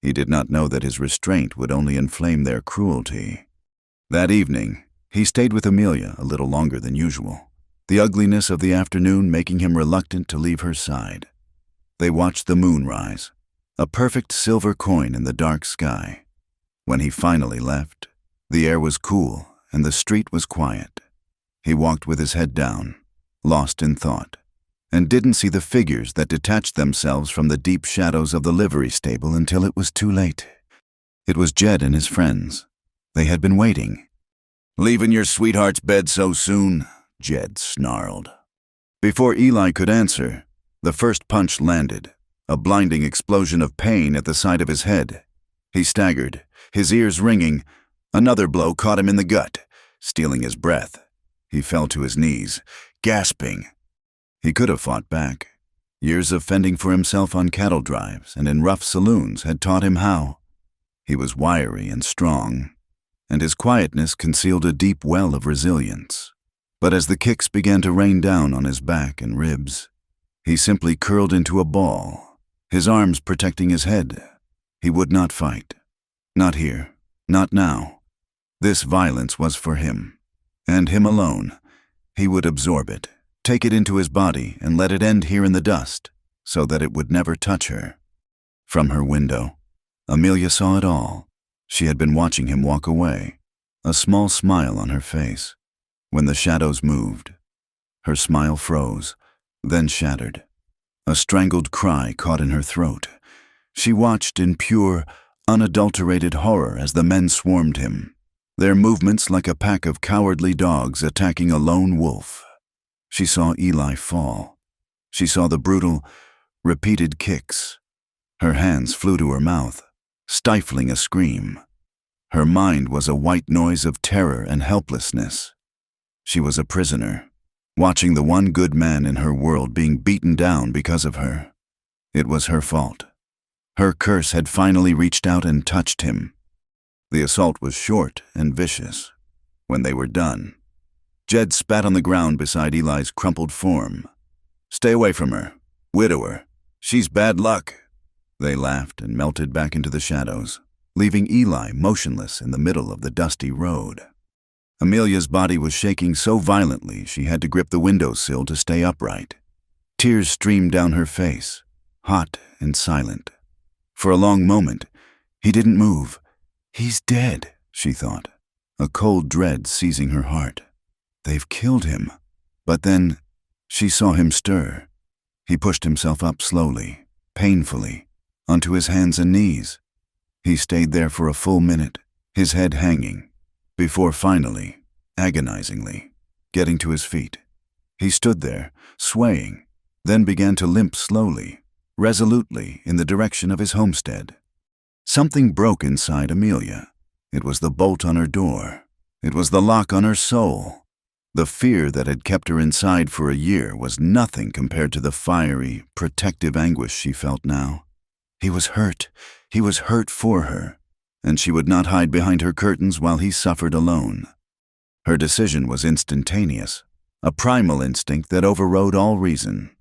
He did not know that his restraint would only inflame their cruelty. That evening, he stayed with Amelia a little longer than usual, the ugliness of the afternoon making him reluctant to leave her side. They watched the moon rise, a perfect silver coin in the dark sky. When he finally left, the air was cool and the street was quiet. He walked with his head down, lost in thought, and didn't see the figures that detached themselves from the deep shadows of the livery stable until it was too late. It was Jed and his friends. They had been waiting. "Leaving your sweetheart's bed so soon?" Jed snarled. Before Eli could answer, the first punch landed, a blinding explosion of pain at the side of his head. He staggered, his ears ringing. Another blow caught him in the gut, stealing his breath. He fell to his knees, gasping. He could have fought back. Years of fending for himself on cattle drives and in rough saloons had taught him how. He was wiry and strong, and his quietness concealed a deep well of resilience. But as the kicks began to rain down on his back and ribs, he simply curled into a ball, his arms protecting his head. He would not fight. Not here. Not now. This violence was for him, and him alone. He would absorb it, take it into his body, and let it end here in the dust, so that it would never touch her. From her window, Amelia saw it all. She had been watching him walk away, a small smile on her face. When the shadows moved, her smile froze, then shattered. A strangled cry caught in her throat. She watched in pure, unadulterated horror as the men swarmed him, their movements like a pack of cowardly dogs attacking a lone wolf. She saw Eli fall. She saw the brutal, repeated kicks. Her hands flew to her mouth, stifling a scream. Her mind was a white noise of terror and helplessness. She was a prisoner, watching the one good man in her world being beaten down because of her. It was her fault. Her curse had finally reached out and touched him. The assault was short and vicious. When they were done, Jed spat on the ground beside Eli's crumpled form. "Stay away from her. Widower. She's bad luck." They laughed and melted back into the shadows, leaving Eli motionless in the middle of the dusty road. Amelia's body was shaking so violently she had to grip the windowsill to stay upright. Tears streamed down her face, hot and silent. For a long moment, he didn't move. "He's dead," she thought, a cold dread seizing her heart. "They've killed him." But then, she saw him stir. He pushed himself up slowly, painfully, onto his hands and knees. He stayed there for a full minute, his head hanging, before finally, agonizingly, getting to his feet. He stood there, swaying, then began to limp slowly, resolutely in the direction of his homestead. Something broke inside Amelia. It was the bolt on her door. It was the lock on her soul. The fear that had kept her inside for a year was nothing compared to the fiery, protective anguish she felt now. He was hurt. He was hurt for her, and she would not hide behind her curtains while he suffered alone. Her decision was instantaneous, a primal instinct that overrode all reason.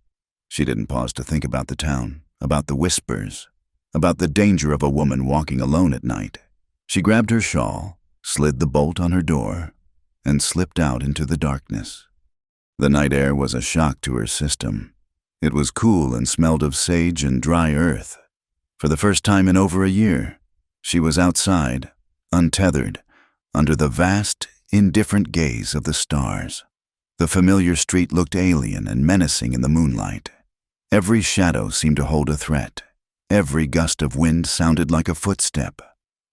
She didn't pause to think about the town, about the whispers, about the danger of a woman walking alone at night. She grabbed her shawl, slid the bolt on her door, and slipped out into the darkness. The night air was a shock to her system. It was cool and smelled of sage and dry earth. For the first time in over a year, she was outside, untethered, under the vast, indifferent gaze of the stars. The familiar street looked alien and menacing in the moonlight. Every shadow seemed to hold a threat. Every gust of wind sounded like a footstep.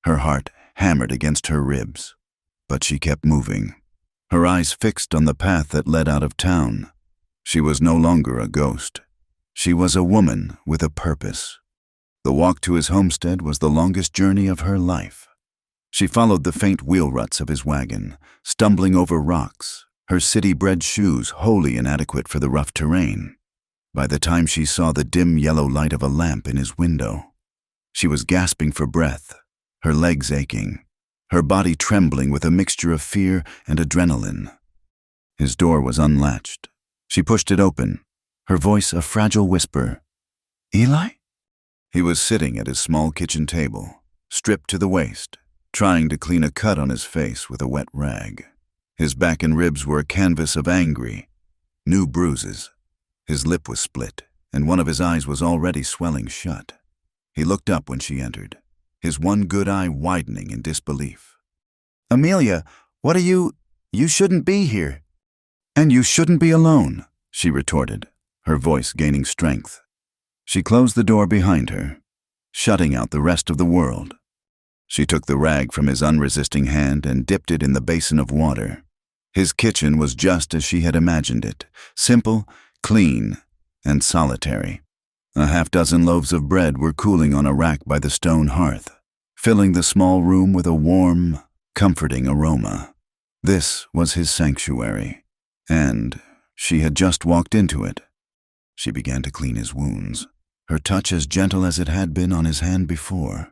Her heart hammered against her ribs. But she kept moving, her eyes fixed on the path that led out of town. She was no longer a ghost. She was a woman with a purpose. The walk to his homestead was the longest journey of her life. She followed the faint wheel ruts of his wagon, stumbling over rocks, her city-bred shoes wholly inadequate for the rough terrain. By the time she saw the dim yellow light of a lamp in his window, she was gasping for breath, her legs aching, her body trembling with a mixture of fear and adrenaline. His door was unlatched. She pushed it open, her voice a fragile whisper. "Eli?" He was sitting at his small kitchen table, stripped to the waist, trying to clean a cut on his face with a wet rag. His back and ribs were a canvas of angry, new bruises. His lip was split, and one of his eyes was already swelling shut. He looked up when she entered, his one good eye widening in disbelief. "Amelia, what are you shouldn't be here." "And you shouldn't be alone," she retorted, her voice gaining strength. She closed the door behind her, shutting out the rest of the world. She took the rag from his unresisting hand and dipped it in the basin of water. His kitchen was just as she had imagined it, simple, clean, and solitary. A half-dozen loaves of bread were cooling on a rack by the stone hearth, filling the small room with a warm, comforting aroma. This was his sanctuary, and she had just walked into it. She began to clean his wounds, her touch as gentle as it had been on his hand before.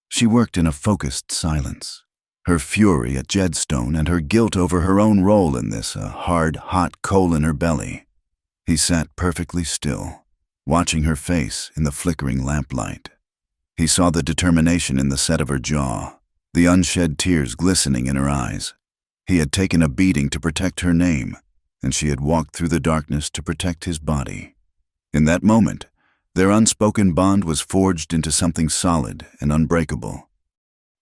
She worked in a focused silence, her fury at Jedstone and her guilt over her own role in this, a hard, hot coal in her belly. He sat perfectly still, watching her face in the flickering lamplight. He saw the determination in the set of her jaw, the unshed tears glistening in her eyes. He had taken a beating to protect her name, and she had walked through the darkness to protect his body. In that moment, their unspoken bond was forged into something solid and unbreakable.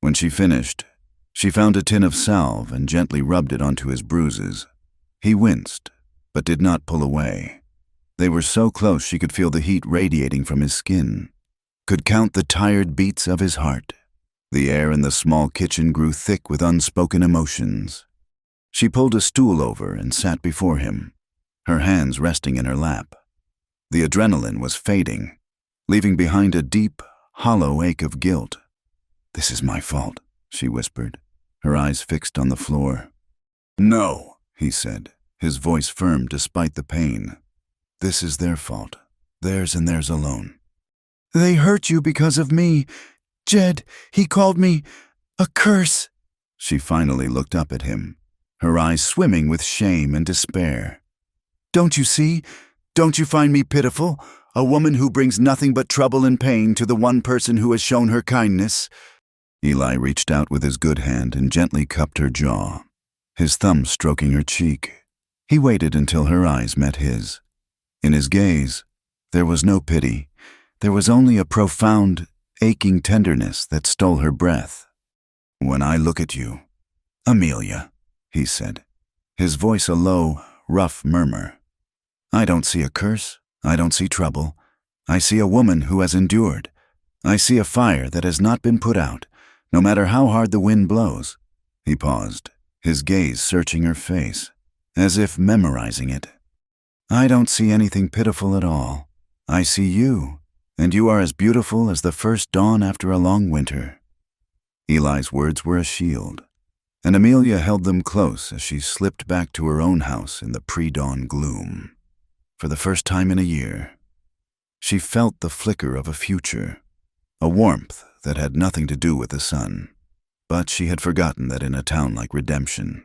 When she finished, she found a tin of salve and gently rubbed it onto his bruises. He winced, but did not pull away. They were so close she could feel the heat radiating from his skin, could count the tired beats of his heart. The air in the small kitchen grew thick with unspoken emotions. She pulled a stool over and sat before him, her hands resting in her lap. The adrenaline was fading, leaving behind a deep, hollow ache of guilt. "This is my fault," she whispered, her eyes fixed on the floor. "No," he said, his voice firm despite the pain. "This is their fault, theirs and theirs alone." "They hurt you because of me. Jed, he called me a curse." She finally looked up at him, her eyes swimming with shame and despair. "Don't you see? Don't you find me pitiful? A woman who brings nothing but trouble and pain to the one person who has shown her kindness." Eli reached out with his good hand and gently cupped her jaw, his thumb stroking her cheek. He waited until her eyes met his. In his gaze, there was no pity. There was only a profound, aching tenderness that stole her breath. "When I look at you, Amelia," he said, his voice a low, rough murmur, "I don't see a curse. I don't see trouble. I see a woman who has endured. I see a fire that has not been put out, no matter how hard the wind blows." He paused, his gaze searching her face, as if memorizing it. "I don't see anything pitiful at all. I see you, and you are as beautiful as the first dawn after a long winter." Eli's words were a shield, and Amelia held them close as she slipped back to her own house in the pre-dawn gloom. For the first time in a year, she felt the flicker of a future, a warmth that had nothing to do with the sun. But she had forgotten that in a town like Redemption,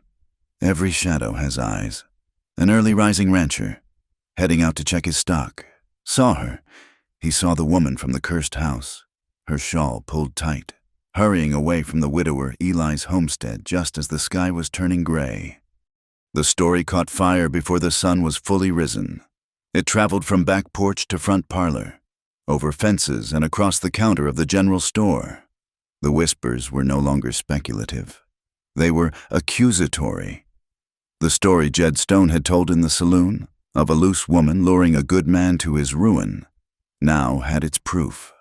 every shadow has eyes. An early rising rancher, heading out to check his stock, saw her. He saw the woman from the cursed house, her shawl pulled tight, hurrying away from the widower Eli's homestead just as the sky was turning gray. The story caught fire before the sun was fully risen. It traveled from back porch to front parlor, over fences and across the counter of the general store. The whispers were no longer speculative. They were accusatory. The story Jedstone had told in the saloon, of a loose woman luring a good man to his ruin, now had its proof.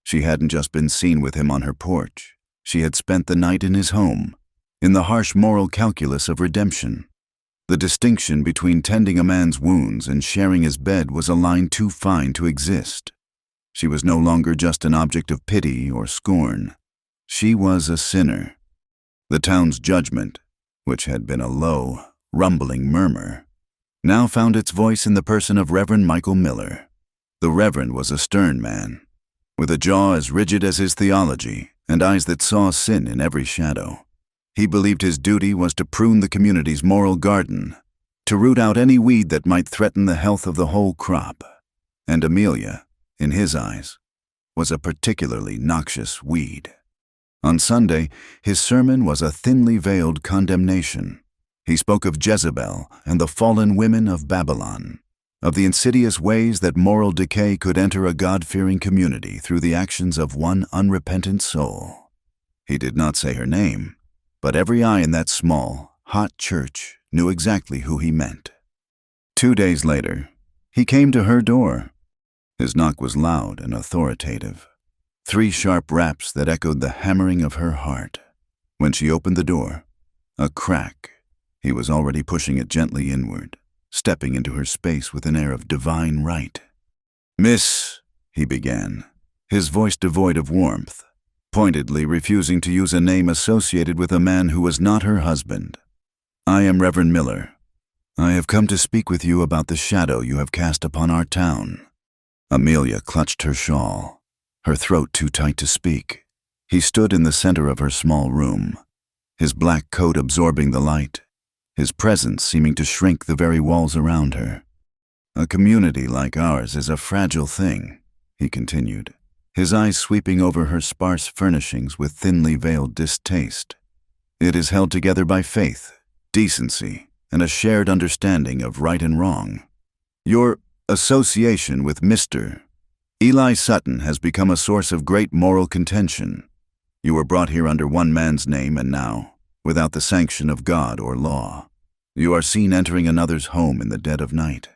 She hadn't just been seen with him on her porch. She had spent the night in his home, in the harsh moral calculus of redemption. The distinction between tending a man's wounds and sharing his bed was a line too fine to exist. She was no longer just an object of pity or scorn. She was a sinner. The town's judgment, which had been a low, rumbling murmur, now found its voice in the person of Reverend Michael Miller. The Reverend was a stern man, with a jaw as rigid as his theology and eyes that saw sin in every shadow. He believed his duty was to prune the community's moral garden, to root out any weed that might threaten the health of the whole crop. And Amelia, in his eyes, was a particularly noxious weed. On Sunday, his sermon was a thinly veiled condemnation. He spoke of Jezebel and the fallen women of Babylon, of the insidious ways that moral decay could enter a God-fearing community through the actions of one unrepentant soul. He did not say her name, but every eye in that small, hot church knew exactly who he meant. 2 days later, he came to her door. His knock was loud and authoritative, 3 sharp raps that echoed the hammering of her heart. When she opened the door, a crack, he was already pushing it gently inward, stepping into her space with an air of divine right. "Miss," he began, his voice devoid of warmth, pointedly refusing to use a name associated with a man who was not her husband. "I am Reverend Miller. I have come to speak with you about the shadow you have cast upon our town." Amelia clutched her shawl, her throat too tight to speak. He stood in the center of her small room, his black coat absorbing the light, his presence seeming to shrink the very walls around her. "A community like ours is a fragile thing," he continued, his eyes sweeping over her sparse furnishings with thinly veiled distaste. "It is held together by faith, decency, and a shared understanding of right and wrong. Your association with Mr. Eli Sutton has become a source of great moral contention. You were brought here under one man's name, and now, without the sanction of God or law, you are seen entering another's home in the dead of night."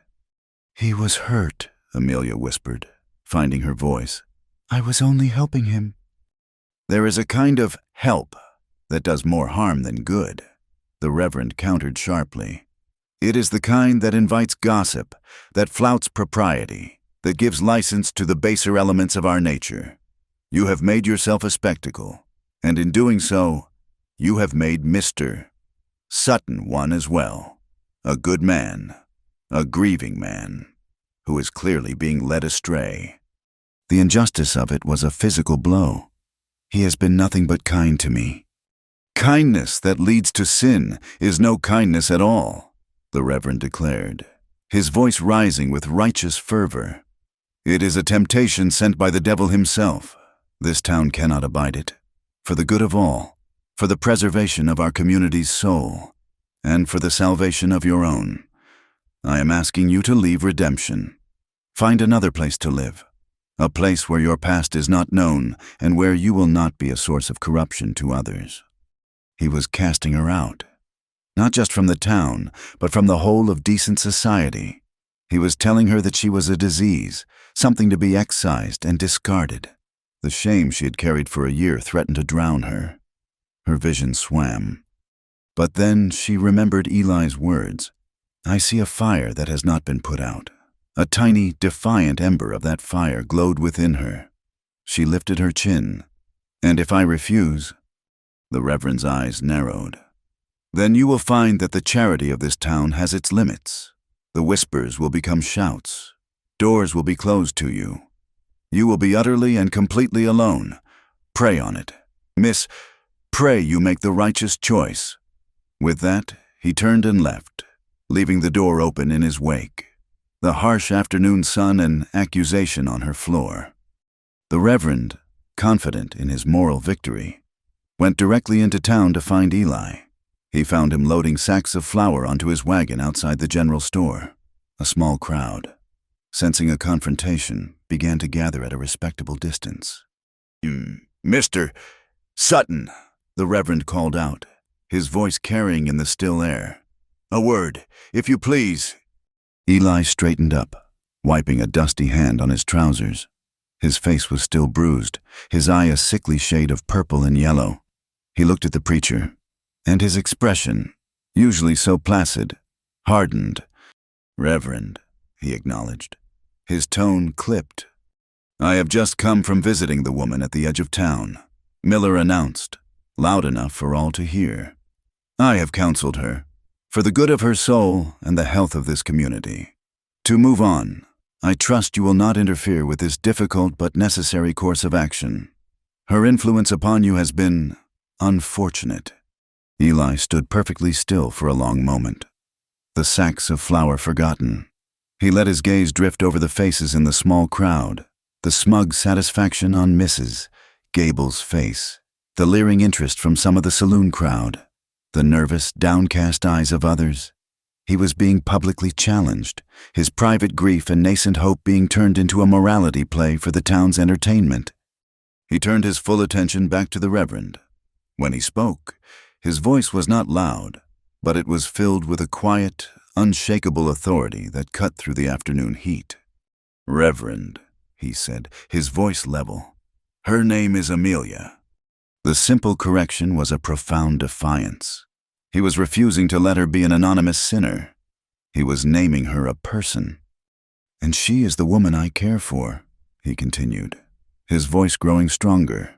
"He was hurt," Amelia whispered, finding her voice. "I was only helping him." "There is a kind of help that does more harm than good," the Reverend countered sharply. "It is the kind that invites gossip, that flouts propriety, that gives license to the baser elements of our nature. You have made yourself a spectacle, and in doing so, you have made Mr. Sutton one as well, a good man, a grieving man, who is clearly being led astray." The injustice of it was a physical blow. "He has been nothing but kind to me." "Kindness that leads to sin is no kindness at all," the Reverend declared, his voice rising with righteous fervor. "It is a temptation sent by the devil himself. This town cannot abide it. For the good of all, for the preservation of our community's soul, and for the salvation of your own, I am asking you to leave Redemption. Find another place to live, a place where your past is not known and where you will not be a source of corruption to others." He was casting her out, not just from the town, but from the whole of decent society. He was telling her that she was a disease, something to be excised and discarded. The shame she had carried for a year threatened to drown her. Her vision swam. But then she remembered Eli's words. "I see a fire that has not been put out." A tiny, defiant ember of that fire glowed within her. She lifted her chin. "And if I refuse?" The Reverend's eyes narrowed. "Then you will find that the charity of this town has its limits. The whispers will become shouts. Doors will be closed to you. You will be utterly and completely alone. Pray on it. Miss, pray you make the righteous choice." With that, he turned and left, leaving the door open in his wake, the harsh afternoon sun an accusation on her floor. The Reverend, confident in his moral victory, went directly into town to find Eli. He found him loading sacks of flour onto his wagon outside the general store. A small crowd, sensing a confrontation, began to gather at a respectable distance. "Mr. Sutton," the Reverend called out, his voice carrying in the still air. "A word, if you please." Eli straightened up, wiping a dusty hand on his trousers. His face was still bruised, his eye a sickly shade of purple and yellow. He looked at the preacher, and his expression, usually so placid, hardened. "Reverend," he acknowledged, his tone clipped. "I have just come from visiting the woman at the edge of town," Miller announced, loud enough for all to hear. "I have counseled her, for the good of her soul and the health of this community. To move on, I trust you will not interfere with this difficult but necessary course of action. Her influence upon you has been unfortunate." Eli stood perfectly still for a long moment, the sacks of flour forgotten. He let his gaze drift over the faces in the small crowd, the smug satisfaction on Mrs. Gable's face, the leering interest from some of the saloon crowd, the nervous, downcast eyes of others. He was being publicly challenged, his private grief and nascent hope being turned into a morality play for the town's entertainment. He turned his full attention back to the Reverend. When he spoke, his voice was not loud, but it was filled with a quiet, unshakable authority that cut through the afternoon heat. "Reverend," he said, his voice level, "her name is Amelia." The simple correction was a profound defiance. He was refusing to let her be an anonymous sinner. He was naming her a person. "And she is the woman I care for," he continued, his voice growing stronger.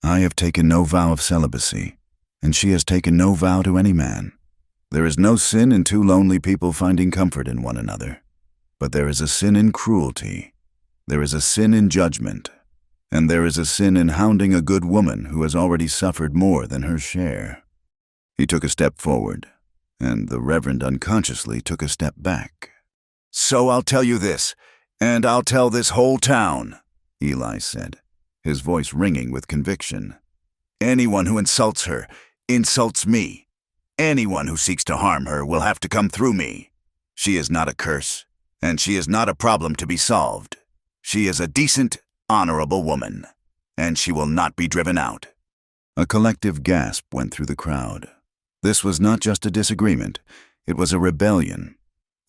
"I have taken no vow of celibacy, and she has taken no vow to any man. There is no sin in two lonely people finding comfort in one another. But there is a sin in cruelty. There is a sin in judgment. And there is a sin in hounding a good woman who has already suffered more than her share." He took a step forward, and the Reverend unconsciously took a step back. "So I'll tell you this, and I'll tell this whole town," Eli said, his voice ringing with conviction. "Anyone who insults her insults me. Anyone who seeks to harm her will have to come through me. She is not a curse, and she is not a problem to be solved. She is a decent, honorable woman, and she will not be driven out." A collective gasp went through the crowd. This was not just a disagreement, it was a rebellion.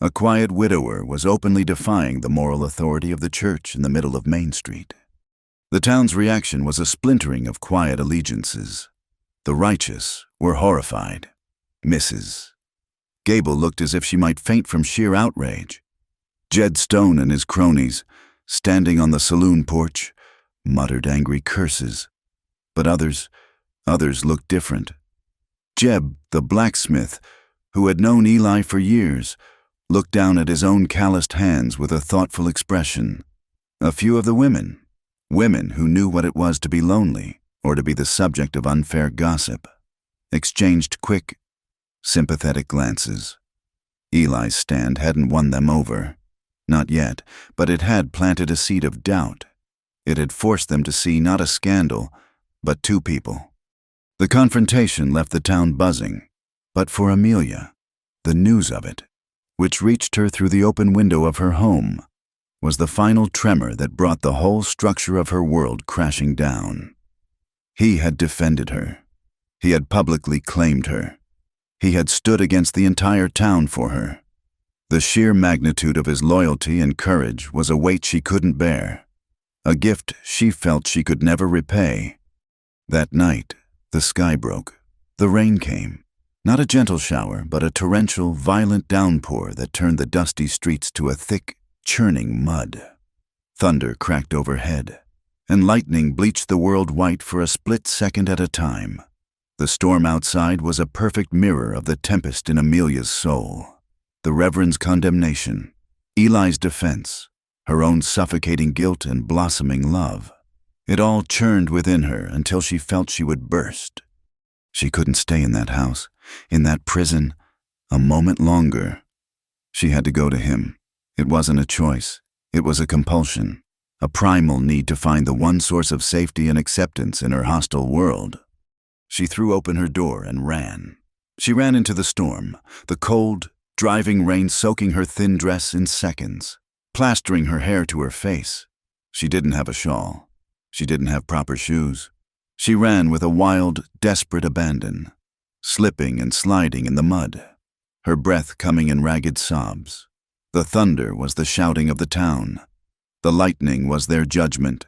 A quiet widower was openly defying the moral authority of the church in the middle of Main Street. The town's reaction was a splintering of quiet allegiances. The righteous were horrified. Mrs. Gable looked as if she might faint from sheer outrage. Jed Stone and his cronies, standing on the saloon porch, muttered angry curses. But others looked different. Jeb, the blacksmith, who had known Eli for years, looked down at his own calloused hands with a thoughtful expression. A few of the women who knew what it was to be lonely or to be the subject of unfair gossip, exchanged quick, sympathetic glances. Eli's stand hadn't won them over. Not yet, but it had planted a seed of doubt. It had forced them to see not a scandal, but two people. The confrontation left the town buzzing, but for Amelia, the news of it, which reached her through the open window of her home, was the final tremor that brought the whole structure of her world crashing down. He had defended her. He had publicly claimed her. He had stood against the entire town for her. The sheer magnitude of his loyalty and courage was a weight she couldn't bear, a gift she felt she could never repay. That night, the sky broke. The rain came. Not a gentle shower, but a torrential, violent downpour that turned the dusty streets to a thick, churning mud. Thunder cracked overhead, and lightning bleached the world white for a split second at a time. The storm outside was a perfect mirror of the tempest in Amelia's soul. The Reverend's condemnation, Eli's defense, her own suffocating guilt and blossoming love. It all churned within her until she felt she would burst. She couldn't stay in that house, in that prison, a moment longer. She had to go to him. It wasn't a choice. It was a compulsion, a primal need to find the one source of safety and acceptance in her hostile world. She threw open her door and ran. She ran into the storm, the cold, driving rain soaking her thin dress in seconds, plastering her hair to her face. She didn't have a shawl. She didn't have proper shoes. She ran with a wild, desperate abandon, slipping and sliding in the mud, her breath coming in ragged sobs. The thunder was the shouting of the town. The lightning was their judgment.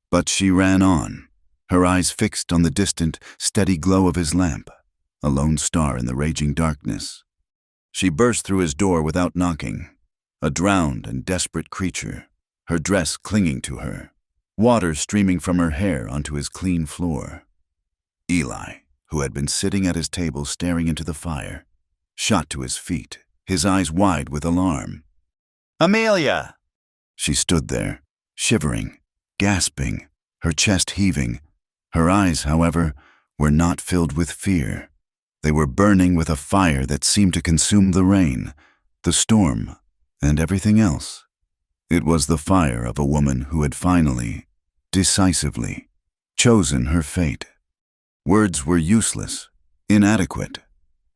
But she ran on, her eyes fixed on the distant, steady glow of his lamp, a lone star in the raging darkness. She burst through his door without knocking, a drowned and desperate creature, her dress clinging to her, water streaming from her hair onto his clean floor. Eli, who had been sitting at his table staring into the fire, shot to his feet, his eyes wide with alarm. "Amelia!" She stood there, shivering, gasping, her chest heaving. Her eyes, however, were not filled with fear. They were burning with a fire that seemed to consume the rain, the storm, and everything else. It was the fire of a woman who had finally, decisively, chosen her fate. Words were useless, inadequate.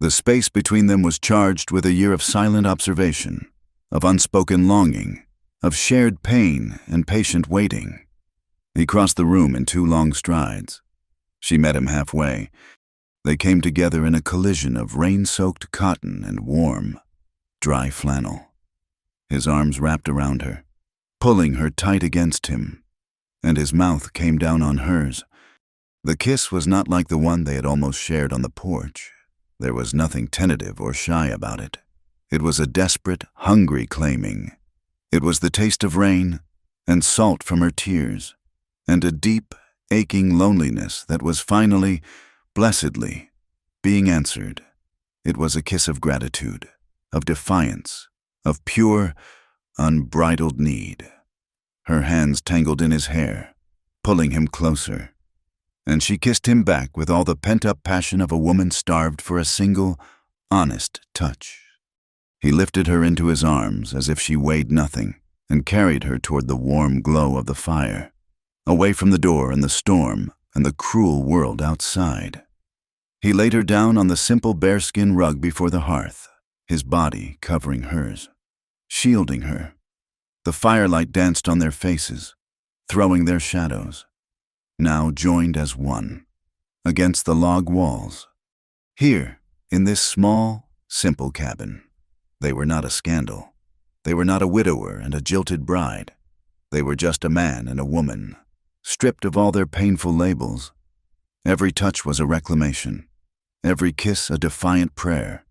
The space between them was charged with a year of silent observation, of unspoken longing, of shared pain and patient waiting. He crossed the room in 2 long strides. She met him halfway. They came together in a collision of rain-soaked cotton and warm, dry flannel. His arms wrapped around her, pulling her tight against him, and his mouth came down on hers. The kiss was not like the one they had almost shared on the porch. There was nothing tentative or shy about it. It was a desperate, hungry claiming. It was the taste of rain and salt from her tears, and a deep, aching loneliness that was finally, blessedly, being answered. It was a kiss of gratitude, of defiance, of pure, unbridled need. Her hands tangled in his hair, pulling him closer, and she kissed him back with all the pent-up passion of a woman starved for a single, honest touch. He lifted her into his arms as if she weighed nothing and carried her toward the warm glow of the fire, away from the door and the storm and the cruel world outside. He laid her down on the simple bearskin rug before the hearth, his body covering hers, shielding her. The firelight danced on their faces, throwing their shadows, now joined as one, against the log walls. Here, in this small, simple cabin, they were not a scandal. They were not a widower and a jilted bride. They were just a man and a woman, stripped of all their painful labels. Every touch was a reclamation, every kiss a defiant prayer.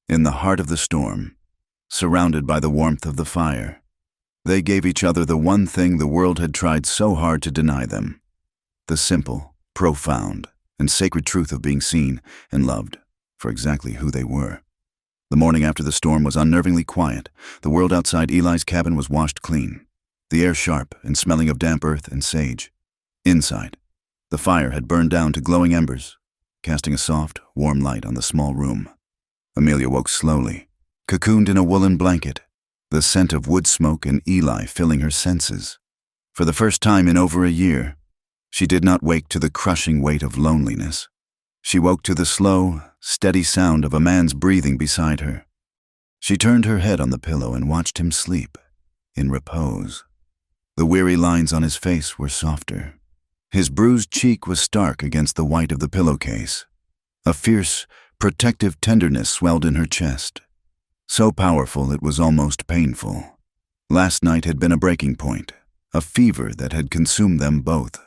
In the heart of the storm, surrounded by the warmth of the fire, they gave each other the one thing the world had tried so hard to deny them: the simple, profound, and sacred truth of being seen and loved for exactly who they were. The morning after the storm was unnervingly quiet. The world outside Eli's cabin was washed clean, the air sharp and smelling of damp earth and sage. Inside, the fire had burned down to glowing embers, casting a soft, warm light on the small room. Amelia woke slowly, cocooned in a woolen blanket, the scent of wood smoke and Eli filling her senses. For the first time in over a year, she did not wake to the crushing weight of loneliness. She woke to the slow, steady sound of a man's breathing beside her. She turned her head on the pillow and watched him sleep, in repose. The weary lines on his face were softer. His bruised cheek was stark against the white of the pillowcase. A fierce, protective tenderness swelled in her chest, so powerful it was almost painful. Last night had been a breaking point, a fever that had consumed them both.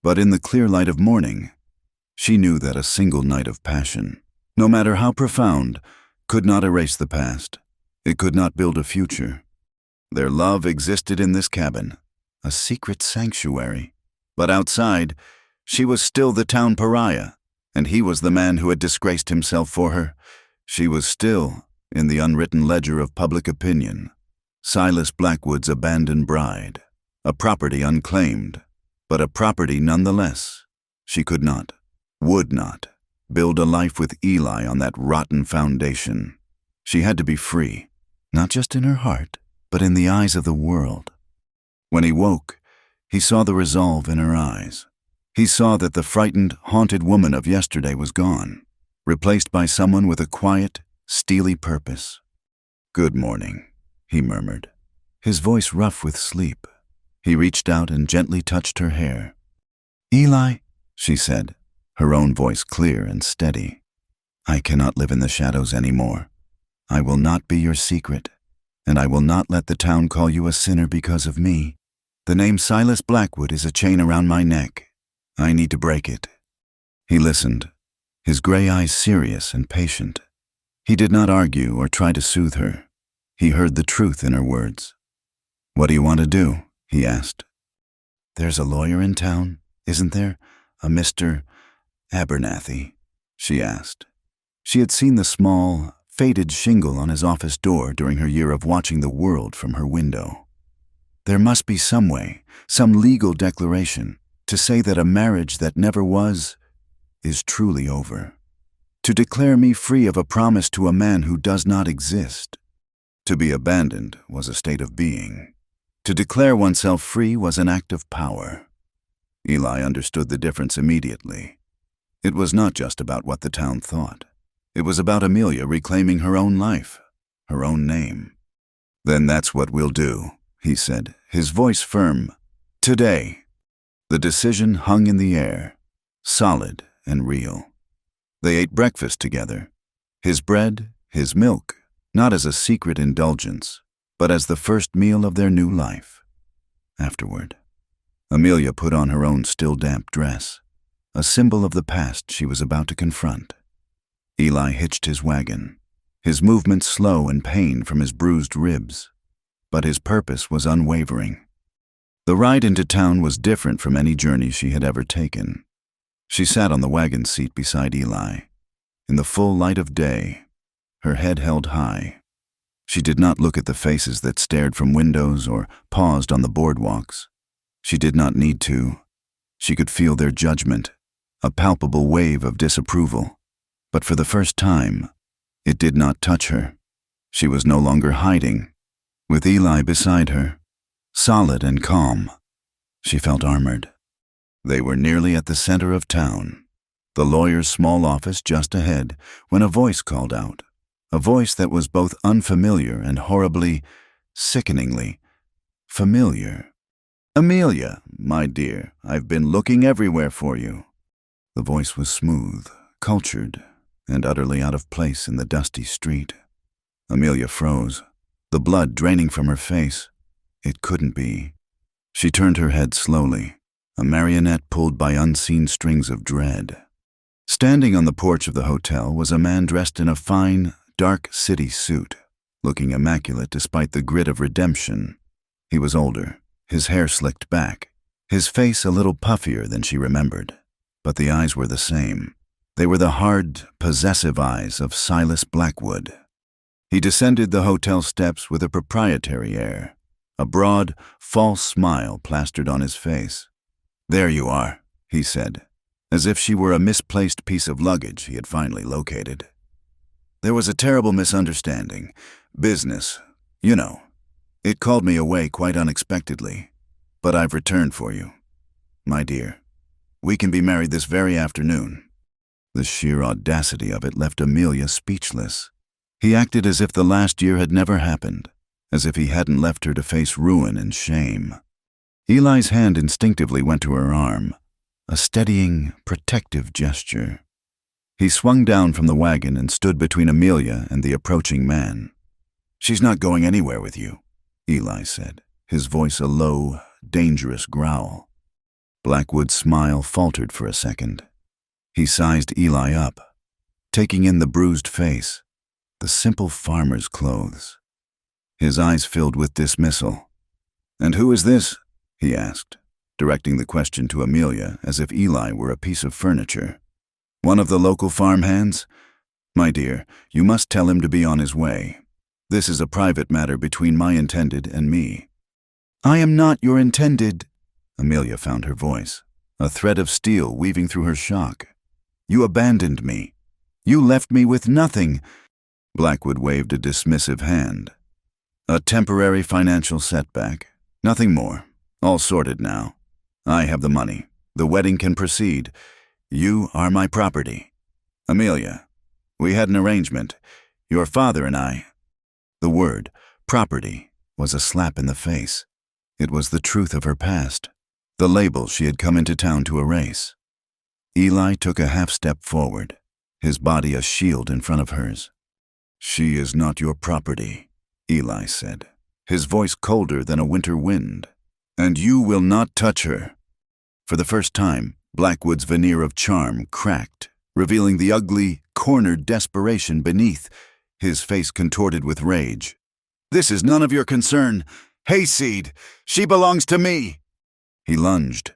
But in the clear light of morning, she knew that a single night of passion, no matter how profound, could not erase the past. It could not build a future. Their love existed in this cabin, a secret sanctuary. But outside, she was still the town pariah, and he was the man who had disgraced himself for her. She was still, in the unwritten ledger of public opinion, Silas Blackwood's abandoned bride, a property unclaimed, but a property nonetheless. She could not, would not, build a life with Eli on that rotten foundation. She had to be free, not just in her heart, but in the eyes of the world. When he woke, he saw the resolve in her eyes. He saw that the frightened, haunted woman of yesterday was gone, replaced by someone with a quiet, steely purpose. "Good morning," he murmured, his voice rough with sleep. He reached out and gently touched her hair. "Eli," she said, her own voice clear and steady, "I cannot live in the shadows anymore. I will not be your secret, and I will not let the town call you a sinner because of me. The name Silas Blackwood is a chain around my neck. I need to break it." He listened, his gray eyes serious and patient. He did not argue or try to soothe her. He heard the truth in her words. "What do you want to do?" he asked. "There's a lawyer in town, isn't there? A Mr. Abernathy," she asked. She had seen the small, faded shingle on his office door during her year of watching the world from her window. There must be some way, some legal declaration, to say that a marriage that never was is truly over. To declare me free of a promise to a man who does not exist. To be abandoned was a state of being. To declare oneself free was an act of power. Eli understood the difference immediately. It was not just about what the town thought. It was about Amelia reclaiming her own life, her own name. "Then that's what we'll do," he said, his voice firm. "Today." The decision hung in the air, solid and real. They ate breakfast together. His bread, his milk, not as a secret indulgence, but as the first meal of their new life. Afterward, Amelia put on her own still damp dress, a symbol of the past she was about to confront. Eli hitched his wagon, his movements slow and pain from his bruised ribs, but his purpose was unwavering. The ride into town was different from any journey she had ever taken. She sat on the wagon seat beside Eli, in the full light of day, her head held high. She did not look at the faces that stared from windows or paused on the boardwalks. She did not need to. She could feel their judgment, a palpable wave of disapproval. But for the first time, it did not touch her. She was no longer hiding. With Eli beside her, solid and calm, she felt armored. They were nearly at the center of town, the lawyer's small office just ahead, when a voice called out, a voice that was both unfamiliar and horribly, sickeningly familiar. "Amelia, my dear, I've been looking everywhere for you." The voice was smooth, cultured, and utterly out of place in the dusty street. Amelia froze, the blood draining from her face. It couldn't be. She turned her head slowly, a marionette pulled by unseen strings of dread. Standing on the porch of the hotel was a man dressed in a fine, dark city suit, looking immaculate despite the grit of redemption. He was older, his hair slicked back, his face a little puffier than she remembered, but the eyes were the same. They were the hard, possessive eyes of Silas Blackwood. He descended the hotel steps with a proprietary air, a broad, false smile plastered on his face. "There you are," he said, as if she were a misplaced piece of luggage he had finally located. "There was a terrible misunderstanding. Business, you know. It called me away quite unexpectedly, but I've returned for you. My dear, we can be married this very afternoon." The sheer audacity of it left Amelia speechless. He acted as if the last year had never happened, as if he hadn't left her to face ruin and shame. Eli's hand instinctively went to her arm, a steadying, protective gesture. He swung down from the wagon and stood between Amelia and the approaching man. "She's not going anywhere with you," Eli said, his voice a low, dangerous growl. Blackwood's smile faltered for a second. He sized Eli up, taking in the bruised face, the simple farmer's clothes. His eyes filled with dismissal. "And who is this?" he asked, directing the question to Amelia as if Eli were a piece of furniture. "One of the local farmhands? My dear, you must tell him to be on his way. This is a private matter between my intended and me." "I am not your intended," Amelia found her voice, a thread of steel weaving through her shock. "You abandoned me. You left me with nothing." Blackwood waved a dismissive hand. "A temporary financial setback. Nothing more. All sorted now. I have the money. The wedding can proceed. You are my property. Amelia, we had an arrangement. Your father and I." The word, property, was a slap in the face. It was the truth of her past, the label she had come into town to erase. Eli took a half-step forward, his body a shield in front of hers. "She is not your property," Eli said, his voice colder than a winter wind. "And you will not touch her." For the first time, Blackwood's veneer of charm cracked, revealing the ugly, cornered desperation beneath, his face contorted with rage. "This is none of your concern. Hayseed, she belongs to me." He lunged,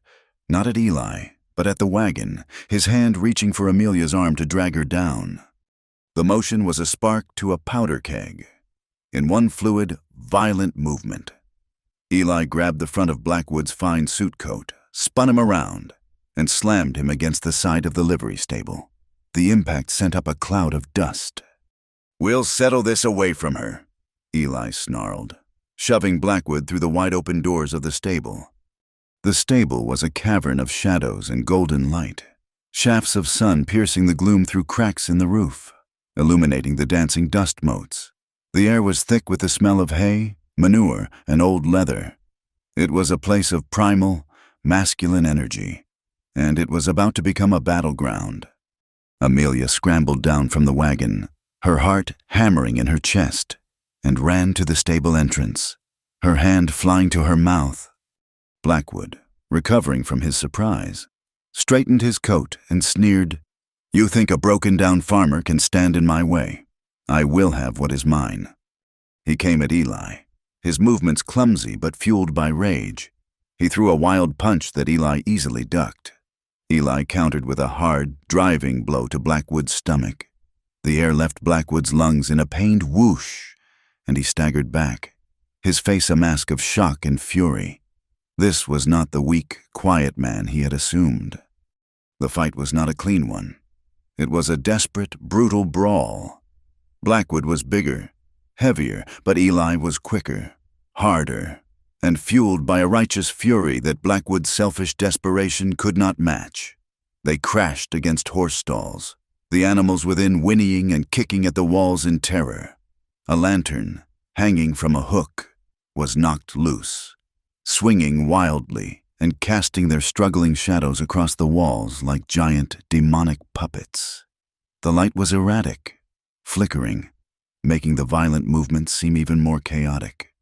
not at Eli, but at the wagon, his hand reaching for Amelia's arm to drag her down. The motion was a spark to a powder keg. In one fluid, violent movement, Eli grabbed the front of Blackwood's fine suit coat, spun him around, and slammed him against the side of the livery stable. The impact sent up a cloud of dust. "We'll settle this away from her," Eli snarled, shoving Blackwood through the wide-open doors of the stable. The stable was a cavern of shadows and golden light, shafts of sun piercing the gloom through cracks in the roof, illuminating the dancing dust motes. The air was thick with the smell of hay, manure, and old leather. It was a place of primal, masculine energy, and it was about to become a battleground. Amelia scrambled down from the wagon, her heart hammering in her chest, and ran to the stable entrance, her hand flying to her mouth. Blackwood, recovering from his surprise, straightened his coat and sneered, "You think a broken-down farmer can stand in my way? I will have what is mine." He came at Eli, his movements clumsy but fueled by rage. He threw a wild punch that Eli easily ducked. Eli countered with a hard, driving blow to Blackwood's stomach. The air left Blackwood's lungs in a pained whoosh, and he staggered back, his face a mask of shock and fury. This was not the weak, quiet man he had assumed. The fight was not a clean one. It was a desperate, brutal brawl. Blackwood was bigger, heavier, but Eli was quicker, harder, and fueled by a righteous fury that Blackwood's selfish desperation could not match. They crashed against horse stalls, the animals within whinnying and kicking at the walls in terror. A lantern, hanging from a hook, was knocked loose, swinging wildly and casting their struggling shadows across the walls like giant, demonic puppets. The light was erratic, flickering, making the violent movements seem even more chaotic.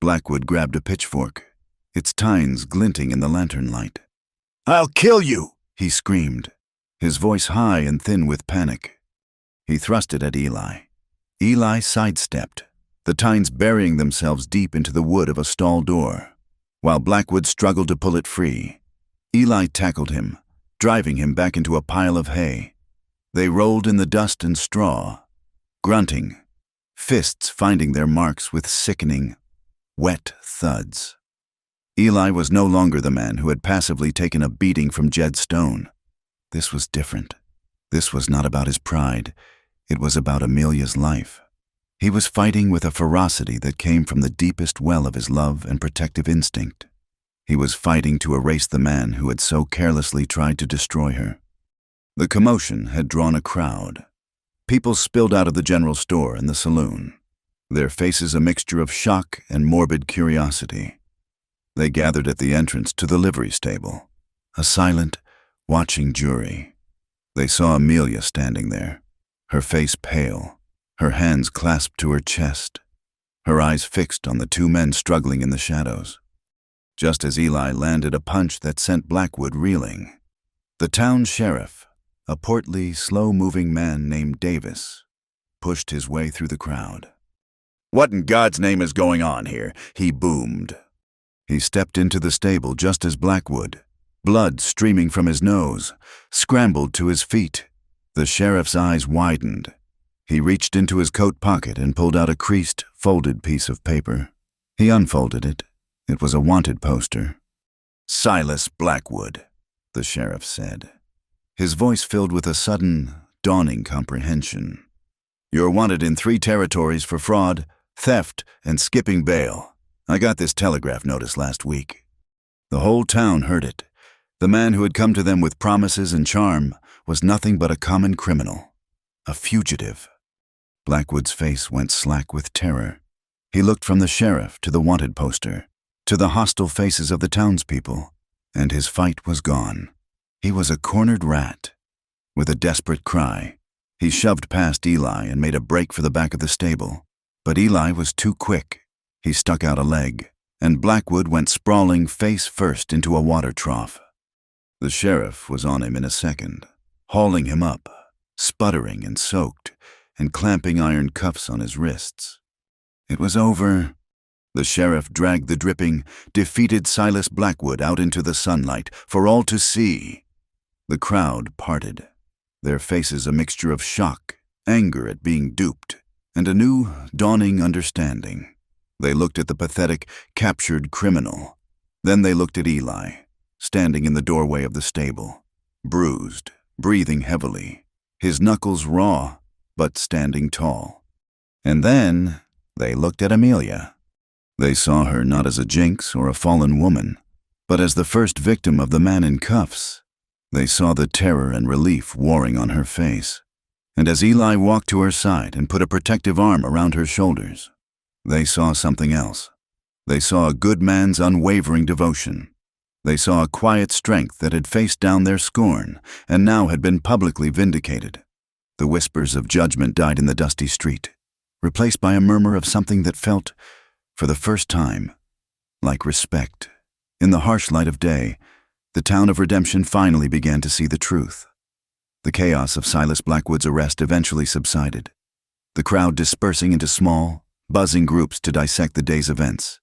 Blackwood grabbed a pitchfork, its tines glinting in the lantern light. "I'll kill you!" he screamed, his voice high and thin with panic. He thrust it at Eli. Eli sidestepped, the tines burying themselves deep into the wood of a stall door. While Blackwood struggled to pull it free, Eli tackled him, driving him back into a pile of hay. They rolled in the dust and straw, grunting, fists finding their marks with sickening, wet thuds. Eli was no longer the man who had passively taken a beating from Jed Stone. This was different. This was not about his pride. It was about Amelia's life. He was fighting with a ferocity that came from the deepest well of his love and protective instinct. He was fighting to erase the man who had so carelessly tried to destroy her. The commotion had drawn a crowd. People spilled out of the general store and the saloon, their faces a mixture of shock and morbid curiosity. They gathered at the entrance to the livery stable, a silent, watching jury. They saw Amelia standing there, her face pale, her hands clasped to her chest, her eyes fixed on the two men struggling in the shadows. Just as Eli landed a punch that sent Blackwood reeling, the town sheriff, a portly, slow-moving man named Davis, pushed his way through the crowd. "What in God's name is going on here?" he boomed. He stepped into the stable just as Blackwood, blood streaming from his nose, scrambled to his feet. The sheriff's eyes widened. He reached into his coat pocket and pulled out a creased, folded piece of paper. He unfolded it. It was a wanted poster. "Silas Blackwood," the sheriff said, his voice filled with a sudden, dawning comprehension. "You're wanted in 3 territories for fraud, theft, and skipping bail. I got this telegraph notice last week." The whole town heard it. The man who had come to them with promises and charm was nothing but a common criminal, a fugitive. Blackwood's face went slack with terror. He looked from the sheriff to the wanted poster, to the hostile faces of the townspeople, and his fight was gone. He was a cornered rat. With a desperate cry, he shoved past Eli and made a break for the back of the stable. But Eli was too quick. He stuck out a leg, and Blackwood went sprawling face first into a water trough. The sheriff was on him in a second, hauling him up, sputtering and soaked, and clamping iron cuffs on his wrists. It was over. The sheriff dragged the dripping, defeated Silas Blackwood out into the sunlight for all to see. The crowd parted, their faces a mixture of shock anger at being duped, and a new, dawning understanding. They looked at the pathetic, captured criminal. Then they looked at Eli, standing in the doorway of the stable, bruised, breathing heavily, his knuckles raw, but standing tall. And then they looked at Amelia. They saw her not as a jinx or a fallen woman, but as the first victim of the man in cuffs. They saw the terror and relief warring on her face. And as Eli walked to her side and put a protective arm around her shoulders, they saw something else. They saw a good man's unwavering devotion. They saw a quiet strength that had faced down their scorn and now had been publicly vindicated. The whispers of judgment died in the dusty street, replaced by a murmur of something that felt, for the first time, like respect. In the harsh light of day, the town of Redemption finally began to see the truth. The chaos of Silas Blackwood's arrest eventually subsided, the crowd dispersing into small, buzzing groups to dissect the day's events.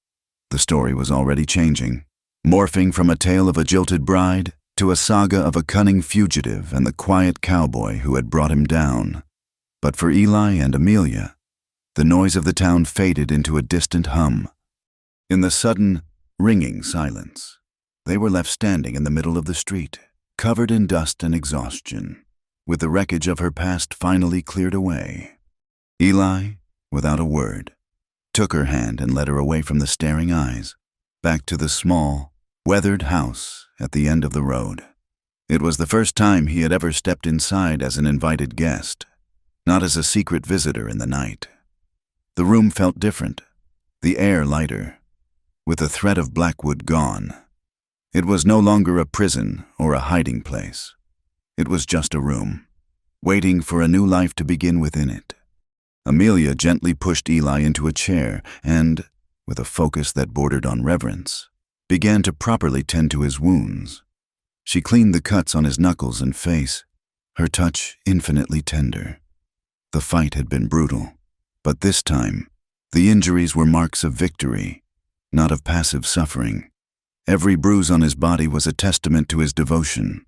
The story was already changing, morphing from a tale of a jilted bride to a saga of a cunning fugitive and the quiet cowboy who had brought him down. But for Eli and Amelia, the noise of the town faded into a distant hum. In the sudden, ringing silence, they were left standing in the middle of the street, covered in dust and exhaustion, with the wreckage of her past finally cleared away. Eli, without a word, took her hand and led her away from the staring eyes, back to the small, weathered house at the end of the road. It was the first time he had ever stepped inside as an invited guest, not as a secret visitor in the night. The room felt different, the air lighter, with the threat of Blackwood gone. It was no longer a prison or a hiding place. It was just a room, waiting for a new life to begin within it. Amelia gently pushed Eli into a chair and, with a focus that bordered on reverence, began to properly tend to his wounds. She cleaned the cuts on his knuckles and face, her touch infinitely tender. The fight had been brutal, but this time, the injuries were marks of victory, not of passive suffering. Every bruise on his body was a testament to his devotion,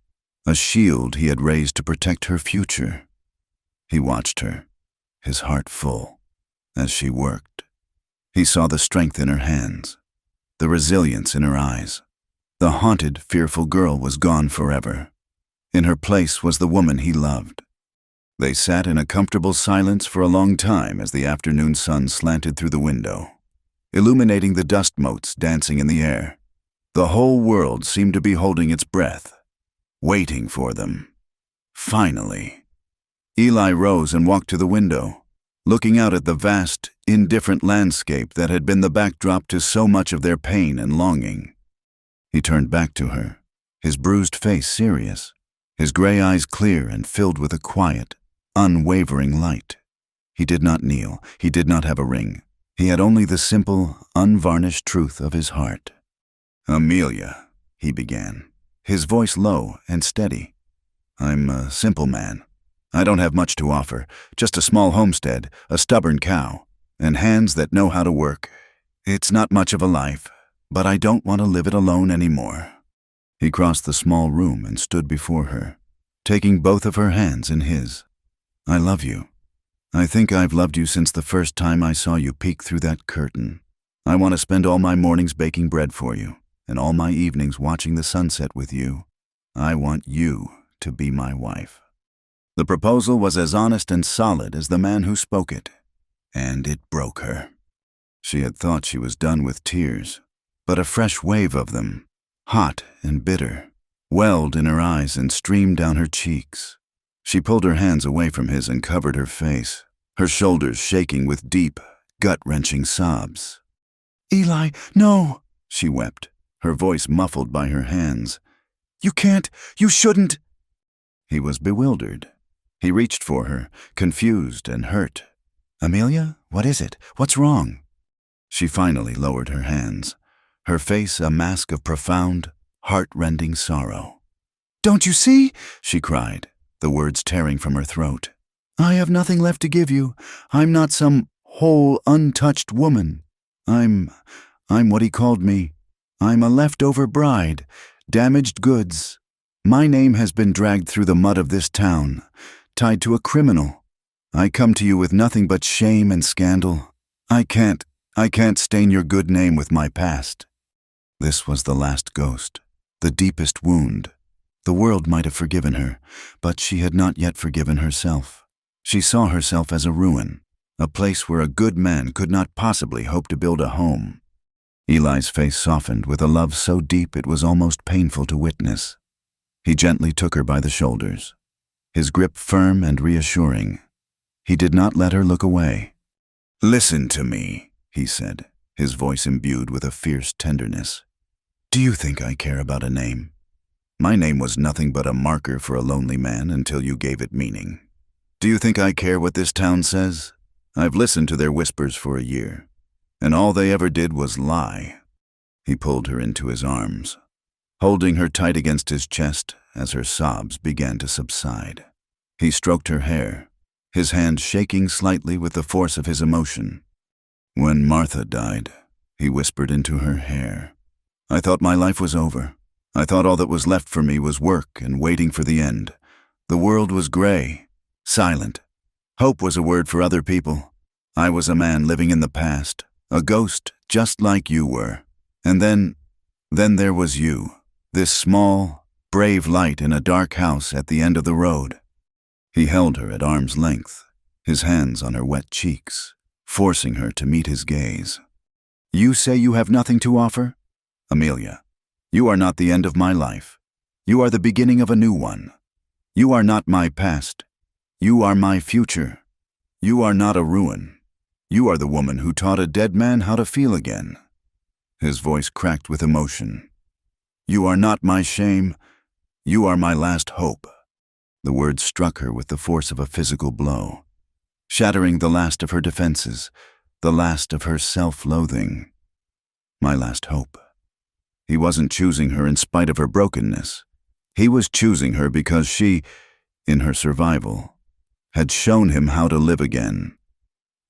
a shield he had raised to protect her future. He watched her, his heart full, as she worked. He saw the strength in her hands, the resilience in her eyes. The haunted, fearful girl was gone forever. In her place was the woman he loved. They sat in a comfortable silence for a long time as the afternoon sun slanted through the window, illuminating the dust motes dancing in the air. The whole world seemed to be holding its breath, waiting for them. Finally. Eli rose and walked to the window, looking out at the vast, indifferent landscape that had been the backdrop to so much of their pain and longing. He turned back to her, his bruised face serious, his gray eyes clear and filled with a quiet, unwavering light. He did not kneel, he did not have a ring. He had only the simple, unvarnished truth of his heart. "Amelia," he began, his voice low and steady. "I'm a simple man. I don't have much to offer, just a small homestead, a stubborn cow, and hands that know how to work. It's not much of a life, but I don't want to live it alone anymore." He crossed the small room and stood before her, taking both of her hands in his. "I love you. I think I've loved you since the first time I saw you peek through that curtain. I want to spend all my mornings baking bread for you, and all my evenings watching the sunset with you. I want you to be my wife." The proposal was as honest and solid as the man who spoke it, and it broke her. She had thought she was done with tears, but a fresh wave of them, hot and bitter, welled in her eyes and streamed down her cheeks. She pulled her hands away from his and covered her face, her shoulders shaking with deep, gut-wrenching sobs. "Eli, no," she wept, her voice muffled by her hands. "You can't, you shouldn't." He was bewildered. He reached for her, confused and hurt. "Amelia, what is it? What's wrong?" She finally lowered her hands, her face a mask of profound, heart-rending sorrow. "Don't you see?" she cried, the words tearing from her throat. "I have nothing left to give you. I'm not some whole, untouched woman. I'm what he called me. I'm a leftover bride, damaged goods. My name has been dragged through the mud of this town, tied to a criminal. I come to you with nothing but shame and scandal. I can't stain your good name with my past." This was the last ghost, the deepest wound. The world might have forgiven her, but she had not yet forgiven herself. She saw herself as a ruin, a place where a good man could not possibly hope to build a home. Eli's face softened with a love so deep it was almost painful to witness. He gently took her by the shoulders, his grip firm and reassuring. He did not let her look away. "Listen to me," he said, his voice imbued with a fierce tenderness. "Do you think I care about a name? My name was nothing but a marker for a lonely man until you gave it meaning. Do you think I care what this town says? I've listened to their whispers for a year, and all they ever did was lie." He pulled her into his arms, holding her tight against his chest as her sobs began to subside. He stroked her hair, his hand shaking slightly with the force of his emotion. "When Martha died," he whispered into her hair, "I thought my life was over. I thought all that was left for me was work and waiting for the end. The world was gray, silent. Hope was a word for other people. I was a man living in the past, a ghost just like you were. And then there was you, this small, brave light in a dark house at the end of the road." He held her at arm's length, his hands on her wet cheeks, forcing her to meet his gaze. "You say you have nothing to offer? Amelia, you are not the end of my life. You are the beginning of a new one. You are not my past. You are my future. You are not a ruin. You are the woman who taught a dead man how to feel again." His voice cracked with emotion. "You are not my shame. You are my last hope." The words struck her with the force of a physical blow, shattering the last of her defenses, the last of her self-loathing. My last hope. He wasn't choosing her in spite of her brokenness. He was choosing her because she, in her survival, had shown him how to live again.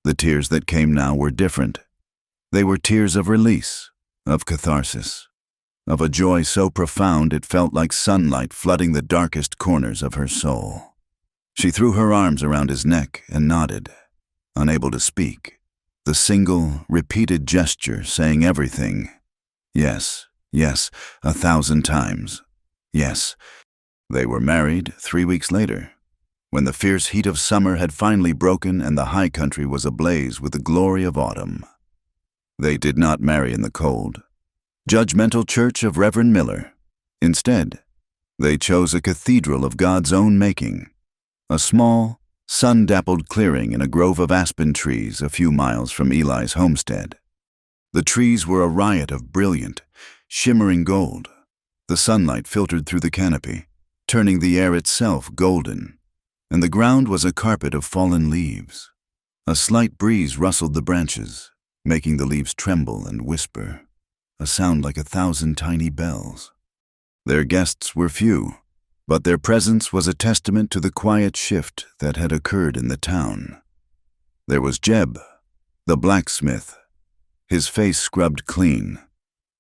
The tears that came now were different. They were tears of release, of catharsis, of a joy so profound it felt like sunlight flooding the darkest corners of her soul. She threw her arms around his neck and nodded, unable to speak, the single, repeated gesture saying everything. Yes, yes, 1,000 times. Yes. They were married 3 weeks later, when the fierce heat of summer had finally broken and the high country was ablaze with the glory of autumn. They did not marry in the cold, judgmental church of Reverend Miller. Instead, they chose a cathedral of God's own making, a small, sun-dappled clearing in a grove of aspen trees a few miles from Eli's homestead. The trees were a riot of brilliant, shimmering gold. The sunlight filtered through the canopy, turning the air itself golden, and the ground was a carpet of fallen leaves. A slight breeze rustled the branches, making the leaves tremble and whisper, a sound like 1,000 tiny bells. Their guests were few, but their presence was a testament to the quiet shift that had occurred in the town. There was Jeb, the blacksmith, his face scrubbed clean,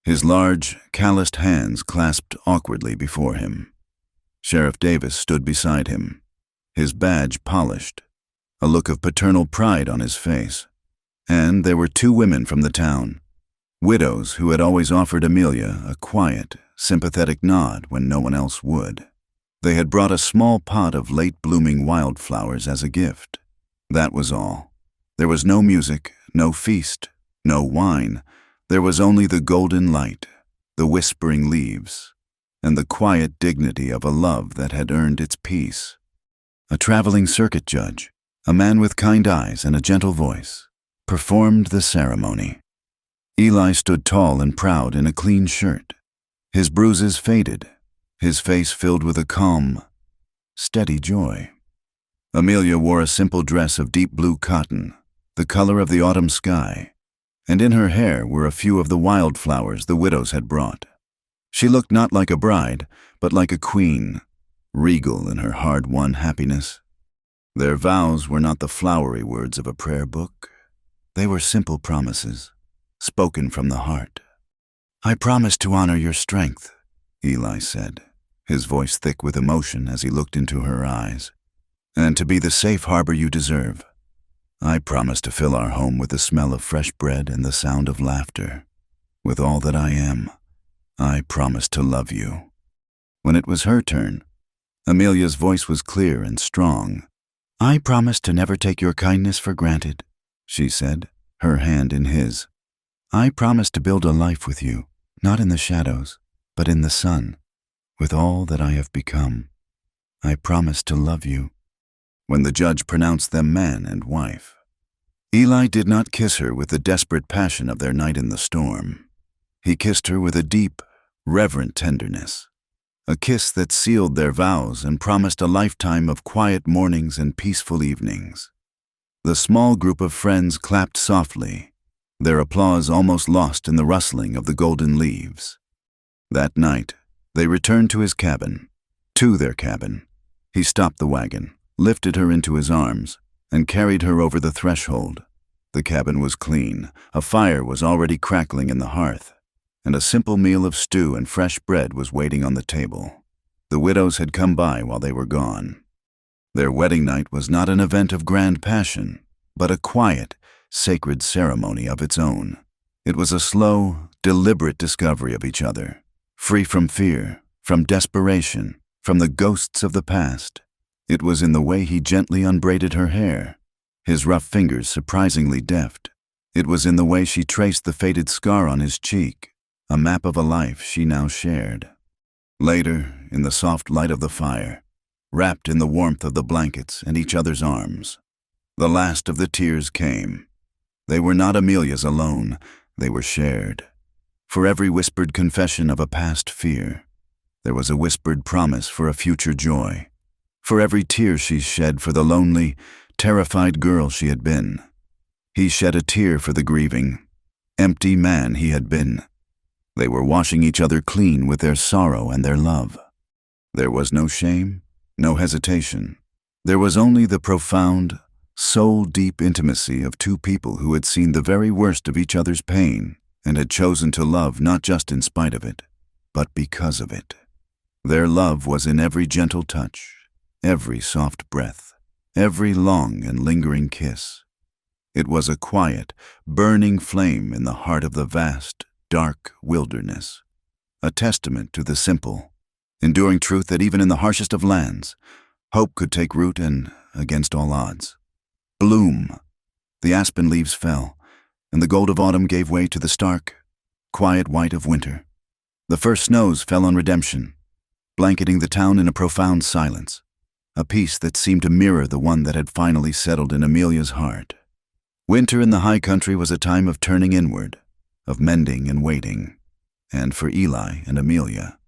his large, calloused hands clasped awkwardly before him. Sheriff Davis stood beside him, his badge polished, a look of paternal pride on his face. And there were 2 women from the town, widows who had always offered Amelia a quiet, sympathetic nod when no one else would. They had brought a small pot of late-blooming wildflowers as a gift. That was all. There was no music, no feast, no wine. There was only the golden light, the whispering leaves, and the quiet dignity of a love that had earned its peace. A traveling circuit judge, a man with kind eyes and a gentle voice, performed the ceremony. Eli stood tall and proud in a clean shirt. His bruises faded, his face filled with a calm, steady joy. Amelia wore a simple dress of deep blue cotton, the color of the autumn sky, and in her hair were a few of the wildflowers the widows had brought. She looked not like a bride, but like a queen, regal in her hard-won happiness. Their vows were not the flowery words of a prayer book. They were simple promises, spoken from the heart. "I promise to honor your strength," Eli said, his voice thick with emotion as he looked into her eyes. and to be the safe harbor you deserve. I promise to fill our home with the smell of fresh bread and the sound of laughter. With all that I am, I promise to love you." When it was her turn, Amelia's voice was clear and strong. "I promise to never take your kindness for granted," she said, her hand in his. "I promise to build a life with you, not in the shadows, but in the sun. With all that I have become, I promise to love you." When the judge pronounced them man and wife, Eli did not kiss her with the desperate passion of their night in the storm. He kissed her with a deep, reverent tenderness, a kiss that sealed their vows and promised a lifetime of quiet mornings and peaceful evenings. The small group of friends clapped softly, their applause almost lost in the rustling of the golden leaves. That night, they returned to his cabin, to their cabin. He stopped the wagon, lifted her into his arms, and carried her over the threshold. The cabin was clean, a fire was already crackling in the hearth, and a simple meal of stew and fresh bread was waiting on the table. The widows had come by while they were gone. Their wedding night was not an event of grand passion, but a quiet, sacred ceremony of its own. It was a slow, deliberate discovery of each other, free from fear, from desperation, from the ghosts of the past. It was in the way he gently unbraided her hair, his rough fingers surprisingly deft. It was in the way she traced the faded scar on his cheek, a map of a life she now shared. Later, in the soft light of the fire, wrapped in the warmth of the blankets and each other's arms, the last of the tears came. They were not Amelia's alone, they were shared. For every whispered confession of a past fear, there was a whispered promise for a future joy. For every tear she shed for the lonely, terrified girl she had been, he shed a tear for the grieving, empty man he had been. They were washing each other clean with their sorrow and their love. There was no shame, no hesitation. There was only the profound, soul-deep intimacy of two people who had seen the very worst of each other's pain and had chosen to love not just in spite of it, but because of it. Their love was in every gentle touch, every soft breath, every long and lingering kiss. It was a quiet, burning flame in the heart of the vast, dark wilderness, a testament to the simple, enduring truth that even in the harshest of lands, hope could take root and, against all odds, bloom. The aspen leaves fell, and the gold of autumn gave way to the stark, quiet white of winter. The first snows fell on redemption, blanketing the town in a profound silence, a peace that seemed to mirror the one that had finally settled in Amelia's heart. Winter in the high country was a time of turning inward, of mending and waiting, and for Eli and Amelia,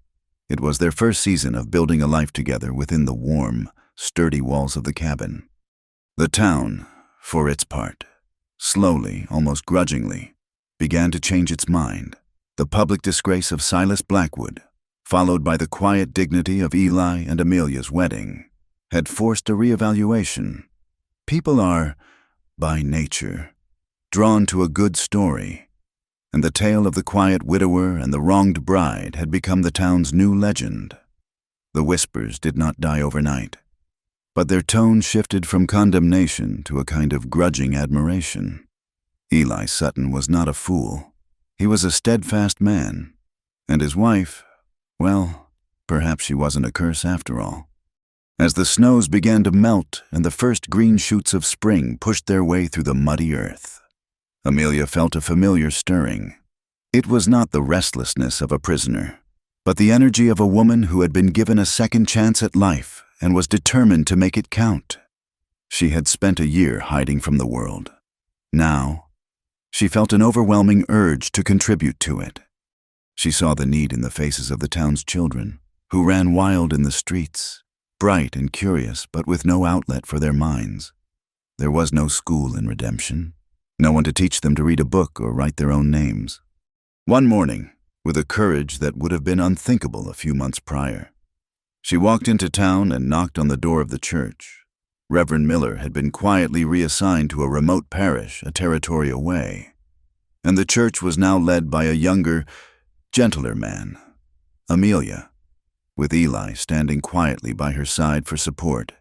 it was their first season of building a life together within the warm, sturdy walls of the cabin. The town, for its part, slowly, almost grudgingly, began to change its mind. The public disgrace of Silas Blackwood, followed by the quiet dignity of Eli and Amelia's wedding, had forced a reevaluation. People are, by nature, drawn to a good story, and the tale of the quiet widower and the wronged bride had become the town's new legend. The whispers did not die overnight, but their tone shifted from condemnation to a kind of grudging admiration. Eli Sutton was not a fool. He was a steadfast man, and his wife, well, perhaps she wasn't a curse after all. As the snows began to melt and the first green shoots of spring pushed their way through the muddy earth, Amelia felt a familiar stirring. It was not the restlessness of a prisoner, but the energy of a woman who had been given a second chance at life and was determined to make it count. She had spent a year hiding from the world. Now, she felt an overwhelming urge to contribute to it. She saw the need in the faces of the town's children, who ran wild in the streets, bright and curious, but with no outlet for their minds. There was no school in redemption, no one to teach them to read a book or write their own names. One morning, with a courage that would have been unthinkable a few months prior, she walked into town and knocked on the door of the church. Reverend Miller had been quietly reassigned to a remote parish a territory away, and the church was now led by a younger, gentler man, Amelia, with Eli standing quietly by her side for support.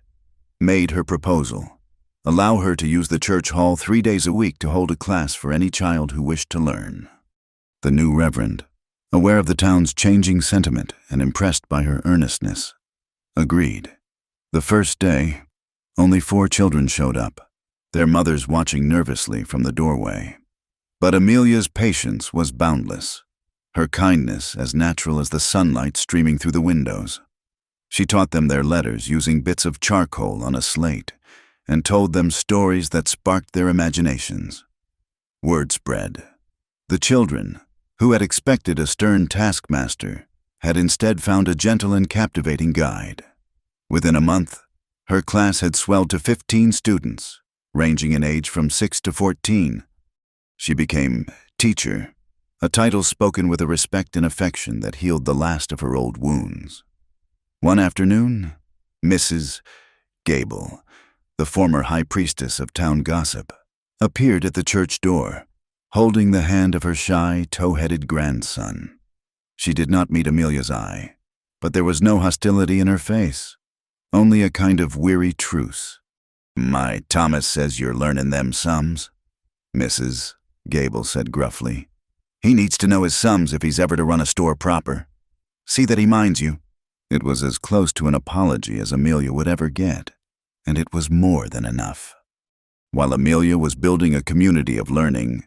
made her proposal. Allow her to use the church hall 3 days a week to hold a class for any child who wished to learn. The new reverend, aware of the town's changing sentiment and impressed by her earnestness, agreed. The first day, only 4 children showed up, their mothers watching nervously from the doorway. But Amelia's patience was boundless, her kindness as natural as the sunlight streaming through the windows. She taught them their letters using bits of charcoal on a slate and told them stories that sparked their imaginations. Word spread. The children, who had expected a stern taskmaster, had instead found a gentle and captivating guide. Within a month, her class had swelled to 15 students, ranging in age from 6 to 14. She became teacher, a title spoken with a respect and affection that healed the last of her old wounds. One afternoon, Mrs. Gable, the former high priestess of town gossip, appeared at the church door, holding the hand of her shy, tow-headed grandson. She did not meet Amelia's eye, but there was no hostility in her face, only a kind of weary truce. "My Thomas says you're learning them sums," Mrs. Gable said gruffly. "He needs to know his sums if he's ever to run a store proper. See that he minds you." It was as close to an apology as Amelia would ever get, and it was more than enough. While Amelia was building a community of learning,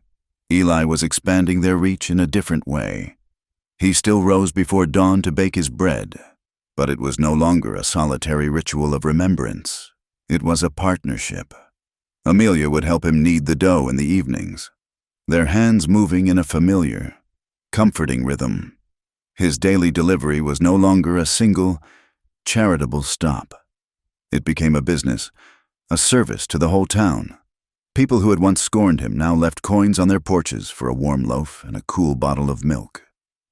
Eli was expanding their reach in a different way. He still rose before dawn to bake his bread, but it was no longer a solitary ritual of remembrance. It was a partnership. Amelia would help him knead the dough in the evenings, their hands moving in a familiar, comforting rhythm. His daily delivery was no longer a single, charitable stop. It became a business, a service to the whole town. People who had once scorned him now left coins on their porches for a warm loaf and a cool bottle of milk.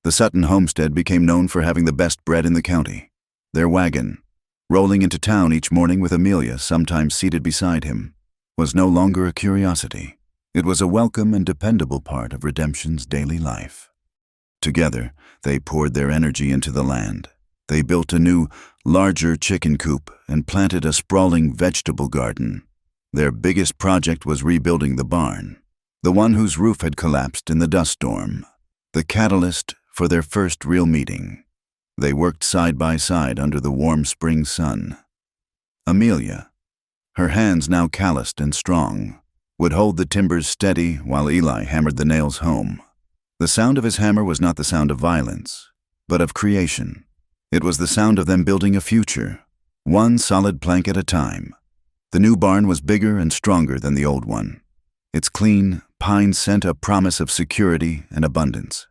The Sutton homestead became known for having the best bread in the county. Their wagon, rolling into town each morning with Amelia sometimes seated beside him, was no longer a curiosity. It was a welcome and dependable part of Redemption's daily life. Together, they poured their energy into the land. They built a new, larger chicken coop and planted a sprawling vegetable garden. Their biggest project was rebuilding the barn, the one whose roof had collapsed in the dust storm, the catalyst for their first real meeting. They worked side by side under the warm spring sun. Amelia, her hands now calloused and strong, would hold the timbers steady while Eli hammered the nails home. The sound of his hammer was not the sound of violence, but of creation. It was the sound of them building a future, one solid plank at a time. The new barn was bigger and stronger than the old one. Its clean pine scent a promise of security and abundance.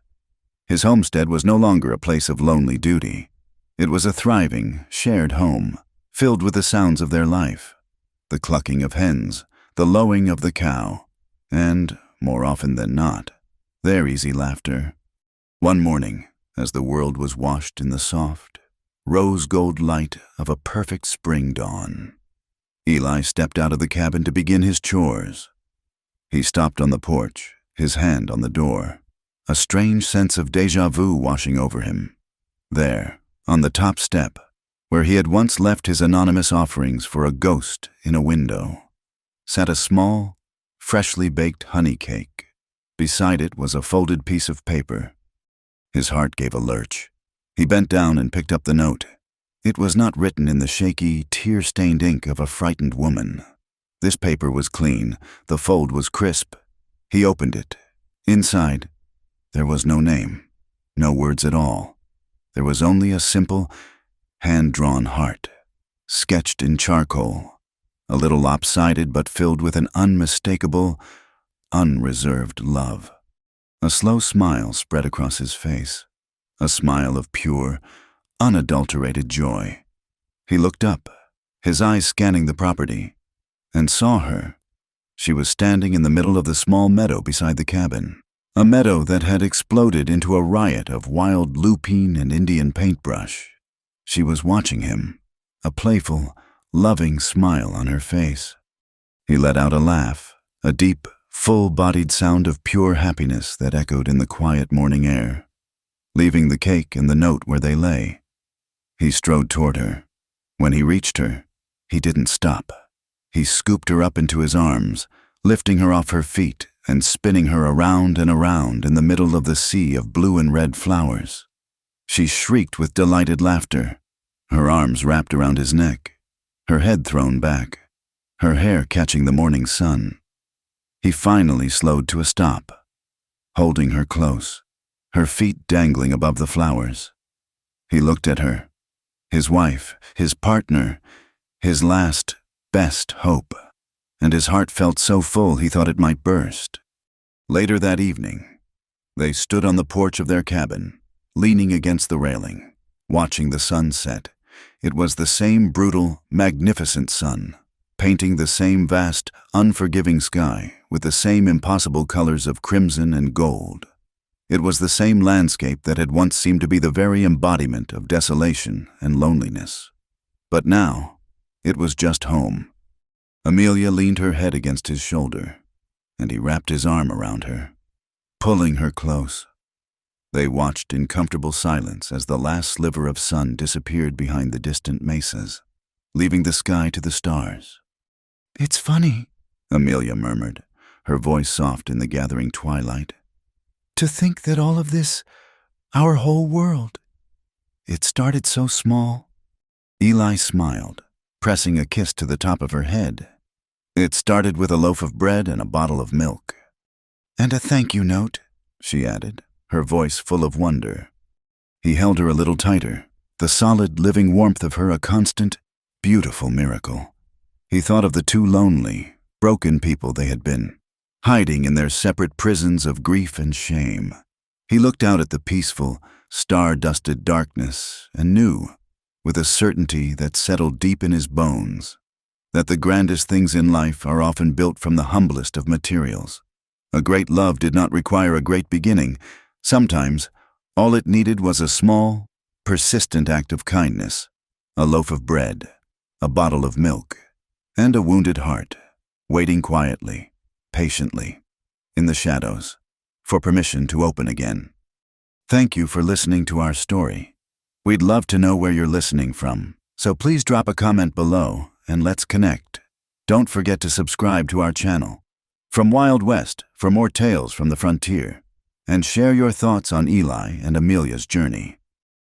His homestead was no longer a place of lonely duty. It was a thriving, shared home, filled with the sounds of their life, the clucking of hens, the lowing of the cow, and, more often than not, their easy laughter. One morning, as the world was washed in the soft, rose-gold light of a perfect spring dawn, Eli stepped out of the cabin to begin his chores. He stopped on the porch, his hand on the door, a strange sense of déjà vu washing over him. There, on the top step, where he had once left his anonymous offerings for a ghost in a window, sat a small, freshly baked honey cake. Beside it was a folded piece of paper. His heart gave a lurch. He bent down and picked up the note. It was not written in the shaky, tear-stained ink of a frightened woman. This paper was clean, the fold was crisp. He opened it. Inside, there was no name, no words at all. There was only a simple, hand-drawn heart, sketched in charcoal, a little lopsided but filled with an unmistakable, unreserved love. A slow smile spread across his face, a smile of pure, unadulterated joy. He looked up, his eyes scanning the property, and saw her. She was standing in the middle of the small meadow beside the cabin, a meadow that had exploded into a riot of wild lupine and Indian paintbrush. She was watching him, a playful, loving smile on her face. He let out a laugh, a deep, full-bodied sound of pure happiness that echoed in the quiet morning air. Leaving the cake and the note where they lay, he strode toward her. When he reached her, He didn't stop. He scooped her up into his arms, lifting her off her feet and spinning her around and around in the middle of the sea of blue and red flowers. She shrieked with delighted laughter, her arms wrapped around his neck, her head thrown back, her hair catching the morning sun. He finally slowed to a stop, holding her close, her feet dangling above the flowers. He looked at her, his wife, his partner, his last, best hope, and his heart felt so full he thought it might burst. Later that evening, they stood on the porch of their cabin, leaning against the railing, watching the sun set. It was the same brutal, magnificent sun, painting the same vast, unforgiving sky with the same impossible colors of crimson and gold. It was the same landscape that had once seemed to be the very embodiment of desolation and loneliness. But now, it was just home. Amelia leaned her head against his shoulder, and he wrapped his arm around her, pulling her close. They watched in comfortable silence as the last sliver of sun disappeared behind the distant mesas, leaving the sky to the stars. "It's funny," Amelia murmured, her voice soft in the gathering twilight. "To think that all of this, our whole world, it started so small." Eli smiled, pressing a kiss to the top of her head. "It started with a loaf of bread and a bottle of milk." "And a thank you note," she added, her voice full of wonder. He held her a little tighter, the solid, living warmth of her a constant, beautiful miracle. He thought of the two lonely, broken people they had been, hiding in their separate prisons of grief and shame. He looked out at the peaceful, star-dusted darkness and knew, with a certainty that settled deep in his bones, that the grandest things in life are often built from the humblest of materials. A great love did not require a great beginning. Sometimes, all it needed was a small, persistent act of kindness, a loaf of bread, a bottle of milk, and a wounded heart, waiting quietly, patiently, in the shadows, for permission to open again. Thank you for listening to our story. We'd love to know where you're listening from, so please drop a comment below and let's connect. Don't forget to subscribe to our channel, From Wild West, for more tales from the frontier, and share your thoughts on Eli and Amelia's journey.